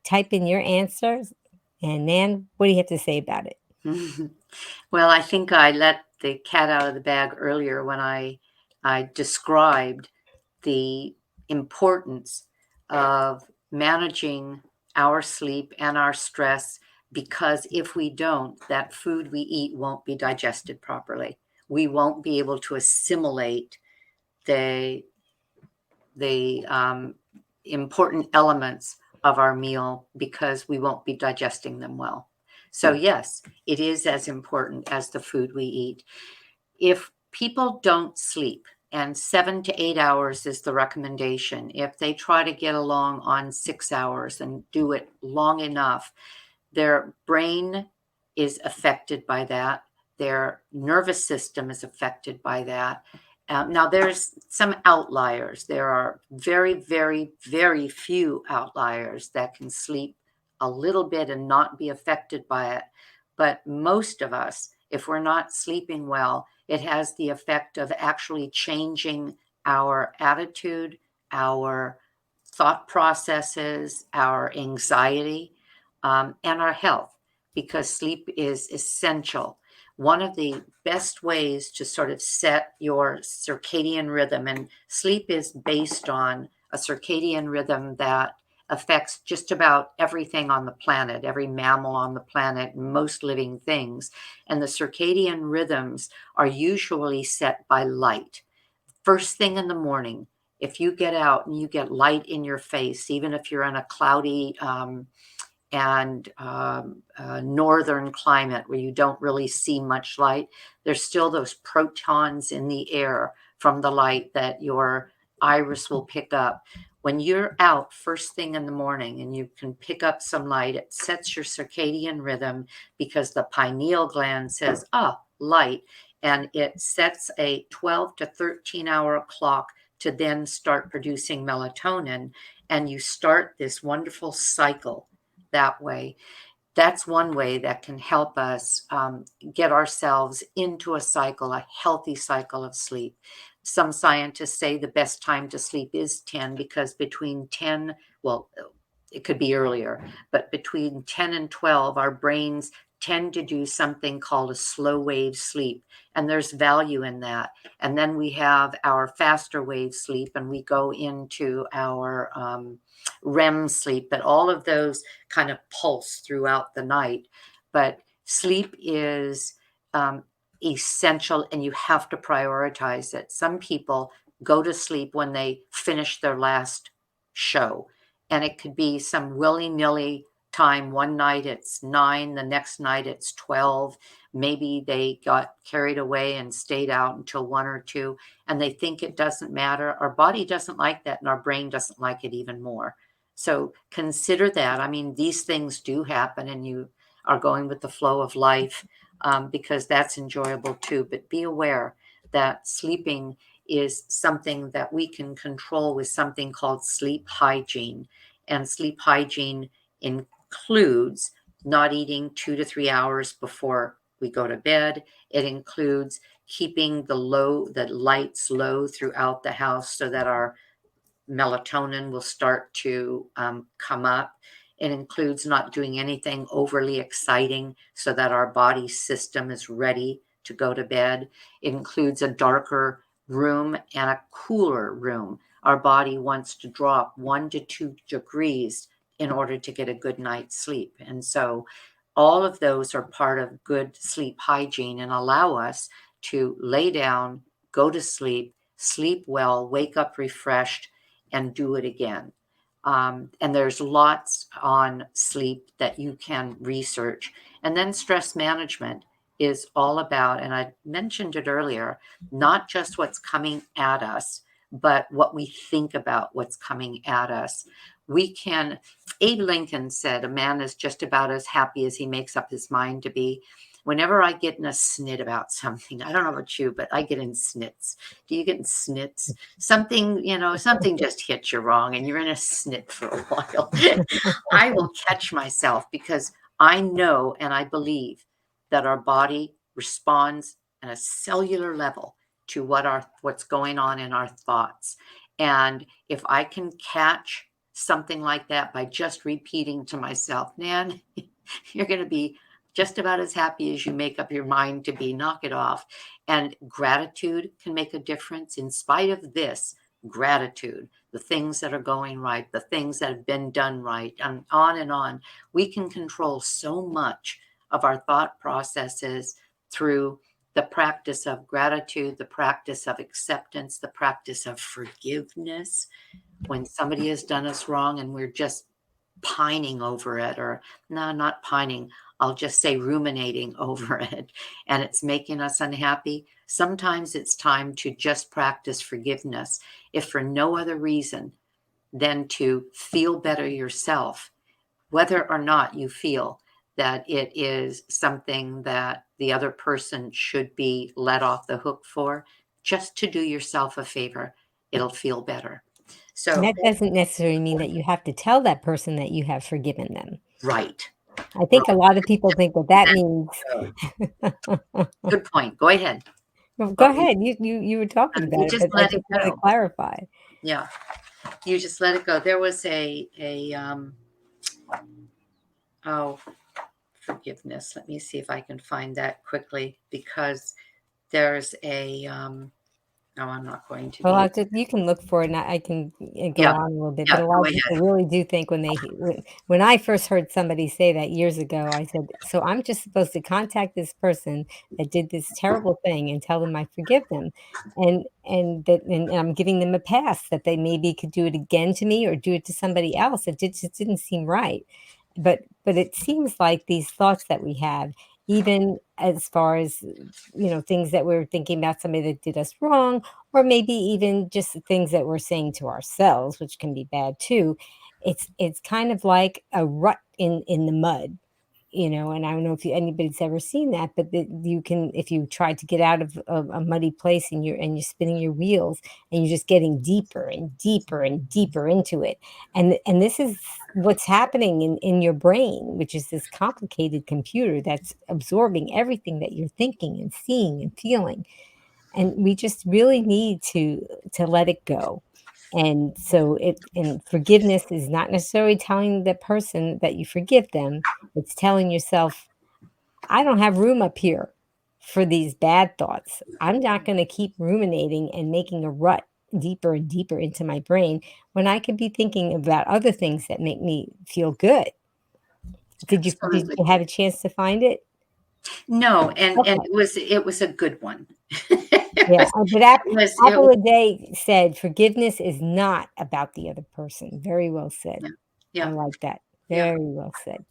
Type in your answers. And Nan, what do you have to say about it? Well, I think I let the cat out of the bag earlier when I described the importance of managing our sleep and our stress, because if we don't, that food we eat won't be digested properly. We won't be able to assimilate the the important elements of our meal because we won't be digesting them well. So yes, it is as important as the food we eat. If people don't sleep, and 7 to 8 hours is the recommendation, if they try to get along on 6 hours and do it long enough, their brain is affected by that. Their nervous system is affected by that. Now, there's some outliers. There are very, very, very few outliers that can sleep a little bit and not be affected by it. But most of us, if we're not sleeping well, it has the effect of actually changing our attitude, our thought processes, our anxiety, and our health, because sleep is essential. One of the best ways to sort of set your circadian rhythm, and sleep is based on a circadian rhythm that affects just about everything on the planet, every mammal on the planet, most living things. And the circadian rhythms are usually set by light. First thing in the morning, if you get out and you get light in your face, even if you're in a cloudy northern climate where you don't really see much light, there's still those protons in the air from the light that your iris will pick up. When you're out first thing in the morning and you can pick up some light, it sets your circadian rhythm because the pineal gland says, light, and it sets a 12 to 13 hour clock to then start producing melatonin, and you start this wonderful cycle that way. That's one way that can help us get ourselves into a cycle, a healthy cycle of sleep. Some scientists say the best time to sleep is 10, because between 10, well, it could be earlier, but between 10 and 12, our brains tend to do something called a slow wave sleep. And there's value in that. And then we have our faster wave sleep, and we go into our REM sleep. But all of those kind of pulse throughout the night. But sleep is essential, and you have to prioritize it. Some people go to sleep when they finish their last show, and it could be some willy-nilly time. One night it's 9, the next night it's 12. Maybe they got carried away and stayed out until 1 or 2, and they think it doesn't matter. Our body doesn't like that, and our brain doesn't like it even more. So consider that. I mean, these things do happen, and you are going with the flow of life, because that's enjoyable too. But be aware that sleeping is something that we can control with something called sleep hygiene. And sleep hygiene includes not eating 2 to 3 hours before we go to bed. It includes keeping the lights low throughout the house so that our melatonin will start to come up. It includes not doing anything overly exciting so that our body system is ready to go to bed. It includes a darker room and a cooler room. Our body wants to drop 1 to 2 degrees in order to get a good night's sleep. And so all of those are part of good sleep hygiene and allow us to lay down, go to sleep, sleep well, wake up refreshed, and do it again. And there's lots on sleep that you can research. And then stress management is all about, and I mentioned it earlier, not just what's coming at us, but what we think about what's coming at us. We can, Abe Lincoln said, a man is just about as happy as he makes up his mind to be. Whenever I get in a snit about something, I don't know about you, but I get in snits. Do you get in snits? Something, something just hits you wrong and you're in a snit for a while. I will catch myself because I know and I believe that our body responds at a cellular level to what's going on in our thoughts. And if I can catch something like that by just repeating to myself, Nan, you're going to be just about as happy as you make up your mind to be. Knock it off. And gratitude can make a difference. In spite of this, gratitude, the things that are going right, the things that have been done right, and on, we can control so much of our thought processes through the practice of gratitude, the practice of acceptance, the practice of forgiveness. When somebody has done us wrong and we're just pining over it, or no, not pining, I'll just say ruminating over it, and it's making us unhappy. Sometimes it's time to just practice forgiveness, if for no other reason than to feel better yourself, whether or not you feel that it is something that the other person should be let off the hook for. Just to do yourself a favor, it'll feel better. And So, that doesn't necessarily mean that you have to tell that person that you have forgiven them. right. I think a lot of people think that that means Good point. Go ahead. Well, go But ahead. You were talking you about it, just but I let it just wanted to go. clarify. Yeah, you just let it go. There was oh, forgiveness. Let me see if I can find that quickly, because there's No, I'm not going to Well, be. you can look for it, and I can go Yeah, on a little bit, but yeah, a go lot of ahead. people really do think when when I first heard somebody say that years ago, I said, "So I'm just supposed to contact this person that did this terrible thing and tell them I forgive them, and I'm giving them a pass that they maybe could do it again to me or do it to somebody else." Just didn't seem right. But it seems like these thoughts that we have, even as far as, things that we're thinking about somebody that did us wrong, or maybe even just the things that we're saying to ourselves, which can be bad too. It's kind of like a rut in the mud, and I don't know if anybody's ever seen that, but that you can, if you try to get out of a muddy place and you're spinning your wheels and you're just getting deeper and deeper and deeper into it. And this is what's happening in your brain, which is this complicated computer that's absorbing everything that you're thinking and seeing and feeling. And we just really need to let it go. And so and forgiveness is not necessarily telling the person that you forgive them, it's telling yourself, I don't have room up here for these bad thoughts. I'm not going to keep ruminating and making a rut deeper and deeper into my brain when I could be thinking about other things that make me feel good. Did Absolutely. you have a chance to find it? No, and Okay. it was a good one. Yeah, but It Apple was a Day said, "Forgiveness is not about the other person." Very well said. yeah, I yeah, like that. yeah. Very well said.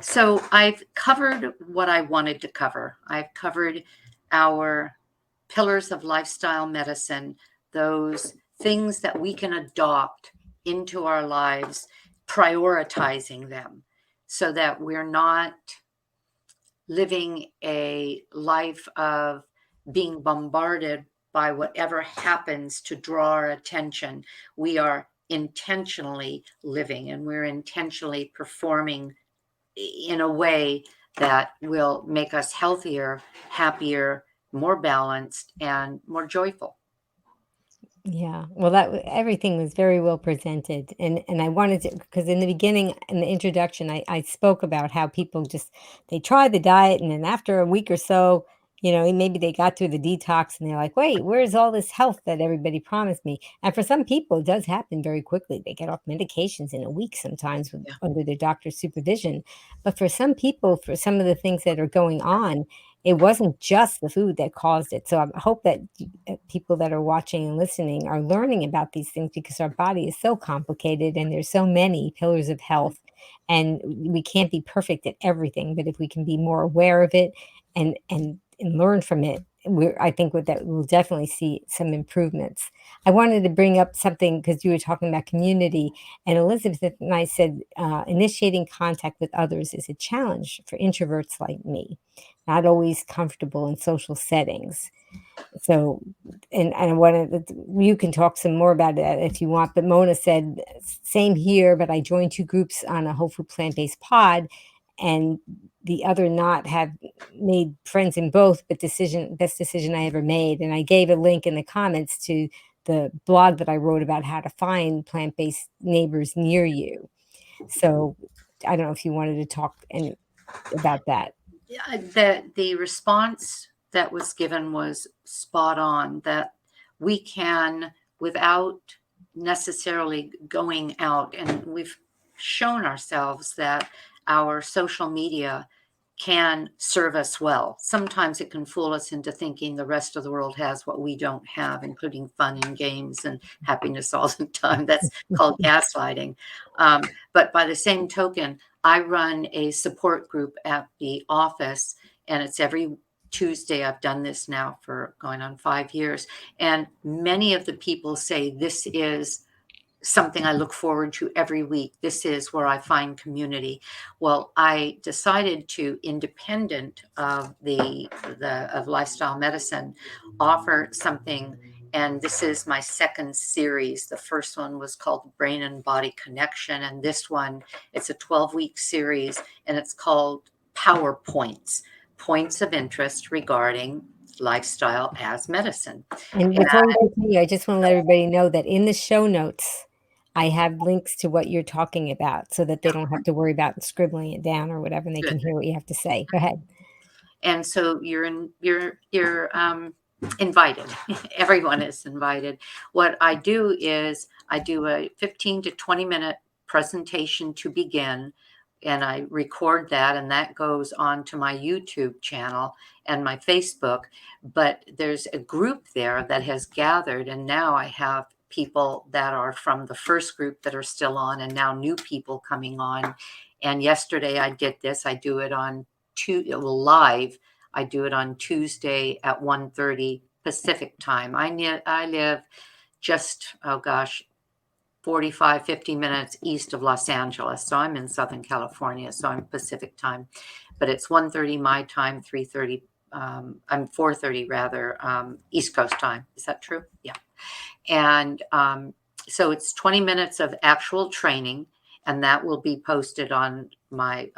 So I've covered what I wanted to cover. I've covered our pillars of lifestyle medicine, those things that we can adopt into our lives, prioritizing them so that we're not living a life of being bombarded by whatever happens to draw our attention. We are intentionally living and we're intentionally performing in a way that will make us healthier, happier, more balanced, and more joyful. Yeah, well, everything was very well presented, and I wanted to, because in the beginning, in the introduction, I spoke about how people just they try the diet, and then after a week or so, maybe they got through the detox, and they're like, "Wait, where's all this health that everybody promised me?" And for some people, it does happen very quickly. They get off medications in a week, sometimes Yeah. under their doctor's supervision. But for some people, for some of the things that are going on, it wasn't just the food that caused it. So I hope that people that are watching and listening are learning about these things because our body is so complicated and there's so many pillars of health, and we can't be perfect at everything. But if we can be more aware of it and learn from it, I think with that we'll definitely see some improvements. I wanted to bring up something because you were talking about community, and Elizabeth and I said initiating contact with others is a challenge for introverts like me, not always comfortable in social settings. So, and I wanted you can talk some more about that if you want. But Mona said, same here, but I joined two groups on a whole food plant-based pod, and the other not have made friends in both, but best decision I ever made. And I gave a link in the comments to the blog that I wrote about how to find plant-based neighbors near you. So I don't know if you wanted to talk about that. The response that was given was spot on, that we can, without necessarily going out, and we've shown ourselves that our social media can serve us well. Sometimes it can fool us into thinking the rest of the world has what we don't have, including fun and games and happiness all the time. That's called gaslighting. But by the same token, I run a support group at the office, and it's every Tuesday. I've done this now for going on 5 years. And many of the people say this is something I look forward to every week. This is where I find community. Well, I decided to, independent of the of lifestyle medicine, offer something. And this is my second series. The first one was called Brain and Body Connection. And this one, it's a 12-week series, and it's called Power Points, Points of Interest Regarding Lifestyle as Medicine. And And before you continue, I just want to let everybody know that in the show notes, I have links to what you're talking about so that they don't have to worry about scribbling it down or whatever, and they good. can hear what you have to say. Go ahead. And so you're in your Invited. Everyone is invited. What I do is I do a 15 to 20-minute presentation to begin, and I record that, and that goes on to my YouTube channel and my Facebook. But there's a group there that has gathered, and now I have people that are from the first group that are still on, and now new people coming on. And yesterday I did this. I do it on live. I do it on Tuesday at 1:30 Pacific time. I live just, oh gosh, 45, 50 minutes east of Los Angeles. So I'm in Southern California. So I'm Pacific time. But it's 1:30 my time, 3:30, I'm 4:30 rather, East Coast time. Is that true? Yeah. And so it's 20 minutes of actual training, and that will be posted on my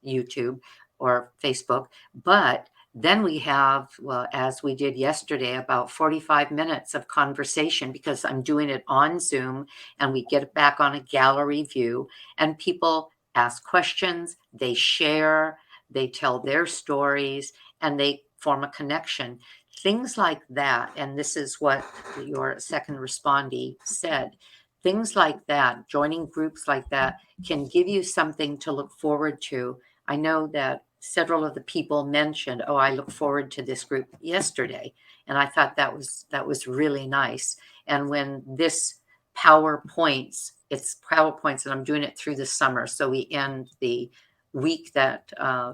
YouTube or Facebook. But then we have, well, as we did yesterday, about 45 minutes of conversation, because I'm doing it on Zoom, and we get it back on a gallery view, and people ask questions, they share, they tell their stories, and they form a connection. Things like that, and this is what your second respondee said, things like that, joining groups like that can give you something to look forward to. I know that several of the people mentioned, oh, I look forward to this group yesterday. And I thought that was really nice. And when this it's PowerPoints, and I'm doing it through the summer. So we end the week that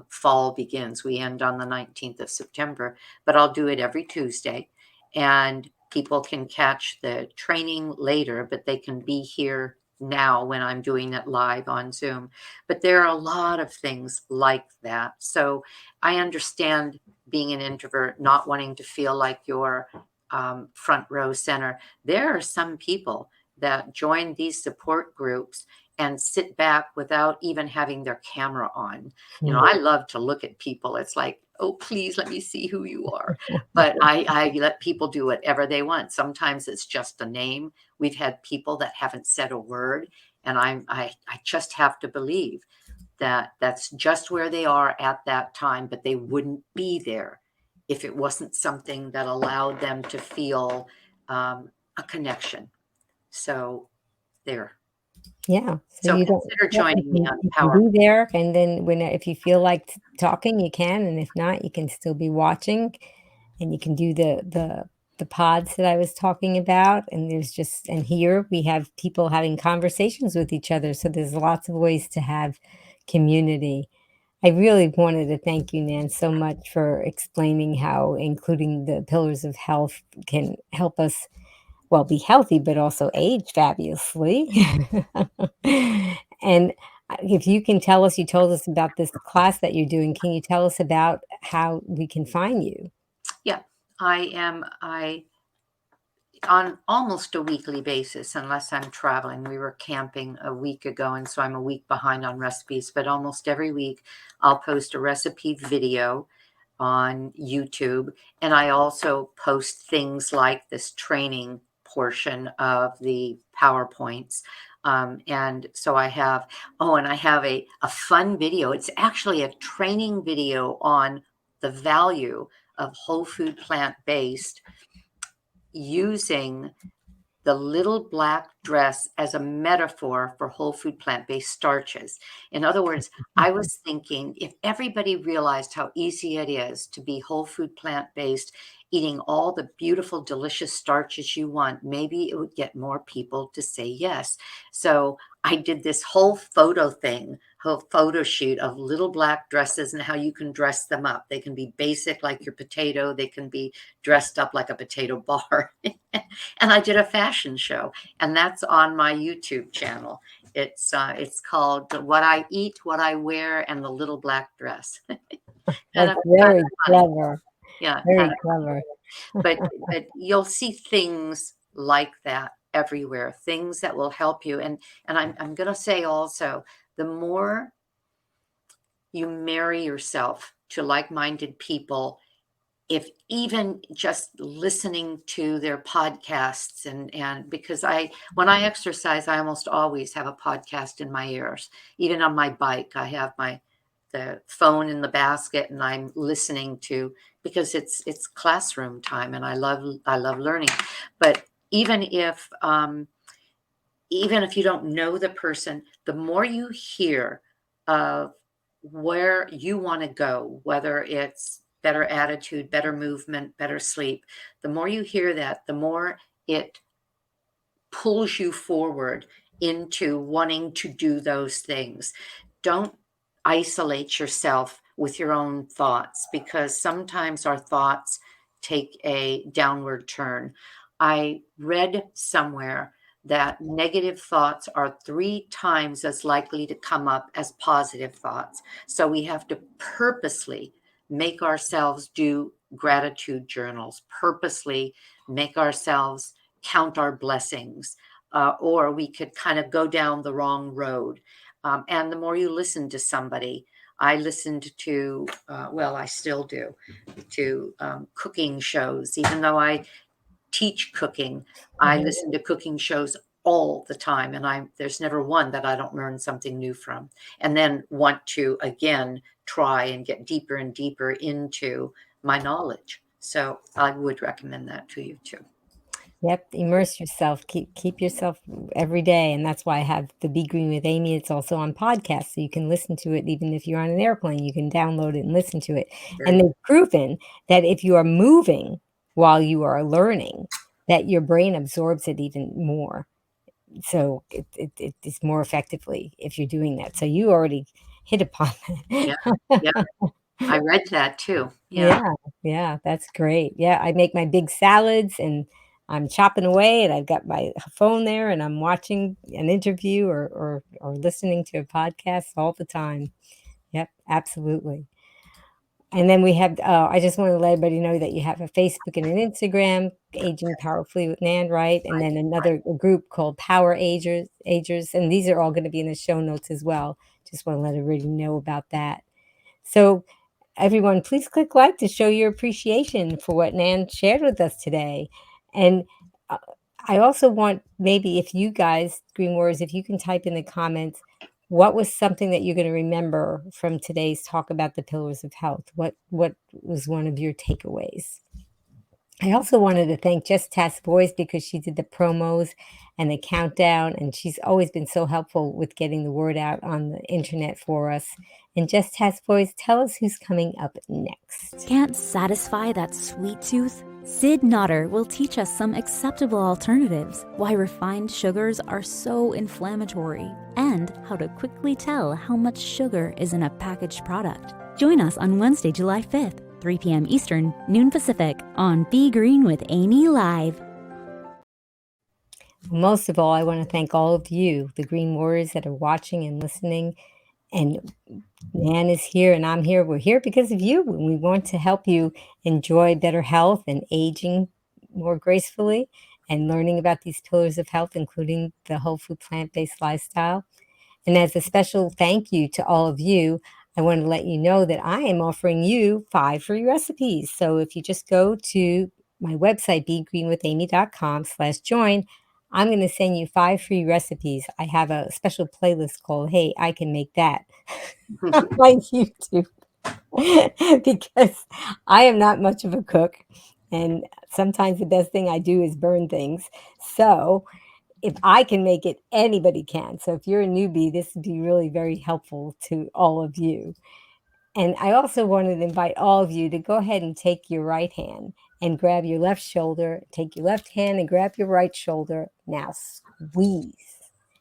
fall begins. We end on the 19th of September, but I'll do it every Tuesday, and people can catch the training later, but they can be here now when I'm doing it live on Zoom. But there are a lot of things like that. So I understand being an introvert, not wanting to feel like you're front row center. There are some people that join these support groups and sit back without even having their camera on. You know, I love to look at people. It's like, oh, please let me see who you are. But I let people do whatever they want. Sometimes it's just a name. We've had people that haven't said a word, and I just have to believe that that's just where they are at that time, but they wouldn't be there if it wasn't something that allowed them to feel a connection. So there. Yeah, so So you don't, consider yeah, joining me on you can Power. be there, and then when if you feel like talking, you can, and if not, you can still be watching, and you can do the pods that I was talking about, and there's just and here we have people having conversations with each other, so there's lots of ways to have community. I really wanted to thank you, Nan, so much for explaining how including the pillars of health can help us, well, be healthy, but also age fabulously. And if you can tell us, you told us about this class that you're doing. Can you tell us about how we can find you? Yeah, I on almost a weekly basis, unless I'm traveling. We were camping a week ago, and so I'm a week behind on recipes, but almost every week I'll post a recipe video on YouTube. And I also post things like this training portion of the PowerPoints. And so I have, oh, and I have a fun video. It's actually a training video on the value of whole food plant-based, using the little black dress as a metaphor for whole food plant-based starches. In other words, I was thinking, if everybody realized how easy it is to be whole food plant-based, eating all the beautiful, delicious starches you want, maybe it would get more people to say yes. So I did this whole whole photo shoot of little black dresses and how you can dress them up. They can be basic like your potato. They can be dressed up like a potato bar. And I did a fashion show, and that's on my YouTube channel. It's called "What I Eat, What I Wear, and the Little Black Dress." Kind That's of very funny, clever, yeah, kind very of. clever. But you'll see things like that everywhere. Things that will help you, and I'm going to say also, the more you marry yourself to like-minded people, if even just listening to their podcasts, and because when I exercise, I almost always have a podcast in my ears. Even on my bike, I have my the phone in the basket and I'm listening to, because it's classroom time and I love learning. But even if even if you don't know the person, the more you hear of where you want to go, whether it's better attitude, better movement, better sleep, the more you hear that, the more it pulls you forward into wanting to do those things. Don't isolate yourself with your own thoughts, because sometimes our thoughts take a downward turn. I read somewhere that negative thoughts are 3 times as likely to come up as positive thoughts. So we have to purposely make ourselves do gratitude journals, purposely make ourselves count our blessings, or we could kind of go down the wrong road. And the more you listen to somebody, I listened to, well, I still do, to cooking shows. Even though I teach cooking, I Mhm. listen to cooking shows all the time. And there's never one that I don't learn something new from. And then want to, again, try and get deeper and deeper into my knowledge. So I would recommend that to you too. Yep, immerse yourself, keep yourself every day, and that's why I have the Be Green with Amy. It's also on podcast, so you can listen to it even if you're on an airplane, you can download it and listen to it. And Very they've proven that if you are moving while you are learning, that your brain absorbs it even more. So it is more effectively if you're doing that. So you already hit upon Yeah, that. yeah, I read that too. Yeah. Yeah, yeah, that's great. Yeah, I make my big salads and I'm chopping away and I've got my phone there and I'm watching an interview or listening to a podcast all the time. Yep, absolutely. And then we have I just want to let everybody know that you have a Facebook and an Instagram, Aging Powerfully with Nan, right? And then Right. another group called Power Agers, and these are all going to be in the show notes as well. Just want to let everybody know about that. So everyone, please click like to show your appreciation for what Nan shared with us today. And uh, I also want maybe if you guys, Green Warriors, if you can type in the comments, what was something that you're going to remember from today's talk about the pillars of health? What was one of your takeaways? I also wanted to thank Just Task Boys because she did the promos and the countdown, and she's always been so helpful with getting the word out on the internet for us. And Just Task Boys, tell us who's coming up next. Can't satisfy that sweet tooth? Sid Nodder will teach us some acceptable alternatives, why refined sugars are so inflammatory, and how to quickly tell how much sugar is in a packaged product. Join us on Wednesday, July 5th, 3 p.m. Eastern, noon Pacific, on Be Green with Amy Live. Most of all, I want to thank all of you, the Green Warriors that are watching and listening. And Nan is here and I'm here. We're here because of you. And we want to help you enjoy better health and aging more gracefully and learning about these pillars of health, including the whole food plant-based lifestyle. And as a special thank you to all of you, I want to let you know that I am offering you 5 free recipes. So if you just go to my website, begreenwithamy.com/join, I'm going to send you 5 free recipes. I have a special playlist called Hey, I Can Make That on my YouTube because I am not much of a cook. And sometimes the best thing I do is burn things. So if I can make it, anybody can. So if you're a newbie, this would be really very helpful to all of you. And I also wanted to invite all of you to go ahead and take your right hand and grab your left shoulder, take your left hand and grab your right shoulder. Now squeeze,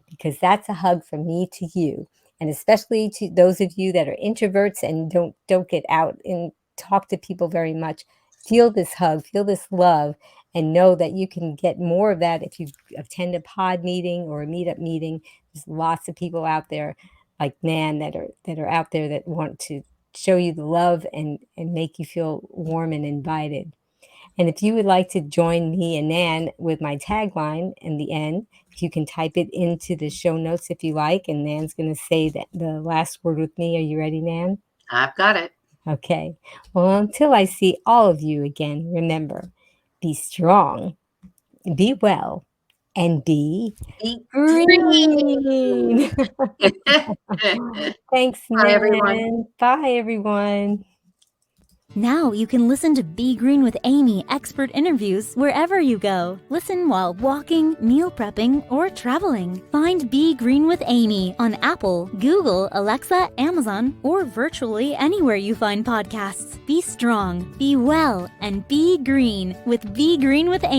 because that's a hug from me to you. And especially to those of you that are introverts and don't get out and talk to people very much. Feel this hug, feel this love, and know that you can get more of that if you attend a pod meeting or a meetup meeting. There's lots of people out there like Nan that are out there that want to show you the love and make you feel warm and invited. And if you would like to join me and Nan with my tagline in the end, you can type it into the show notes if you like. And Nan's going to say that the last word with me. Are you ready, Nan? I've got it. Okay. Well, until I see all of you again, remember, be strong, be well, And D, Be green. green. Thanks, Bye, everyone. Nan. Bye, everyone. Now you can listen to Be Green with Amie expert interviews wherever you go. Listen while walking, meal prepping, or traveling. Find Be Green with Amie on Apple, Google, Alexa, Amazon, or virtually anywhere you find podcasts. Be strong, be well, and be green with Be Green with Amie.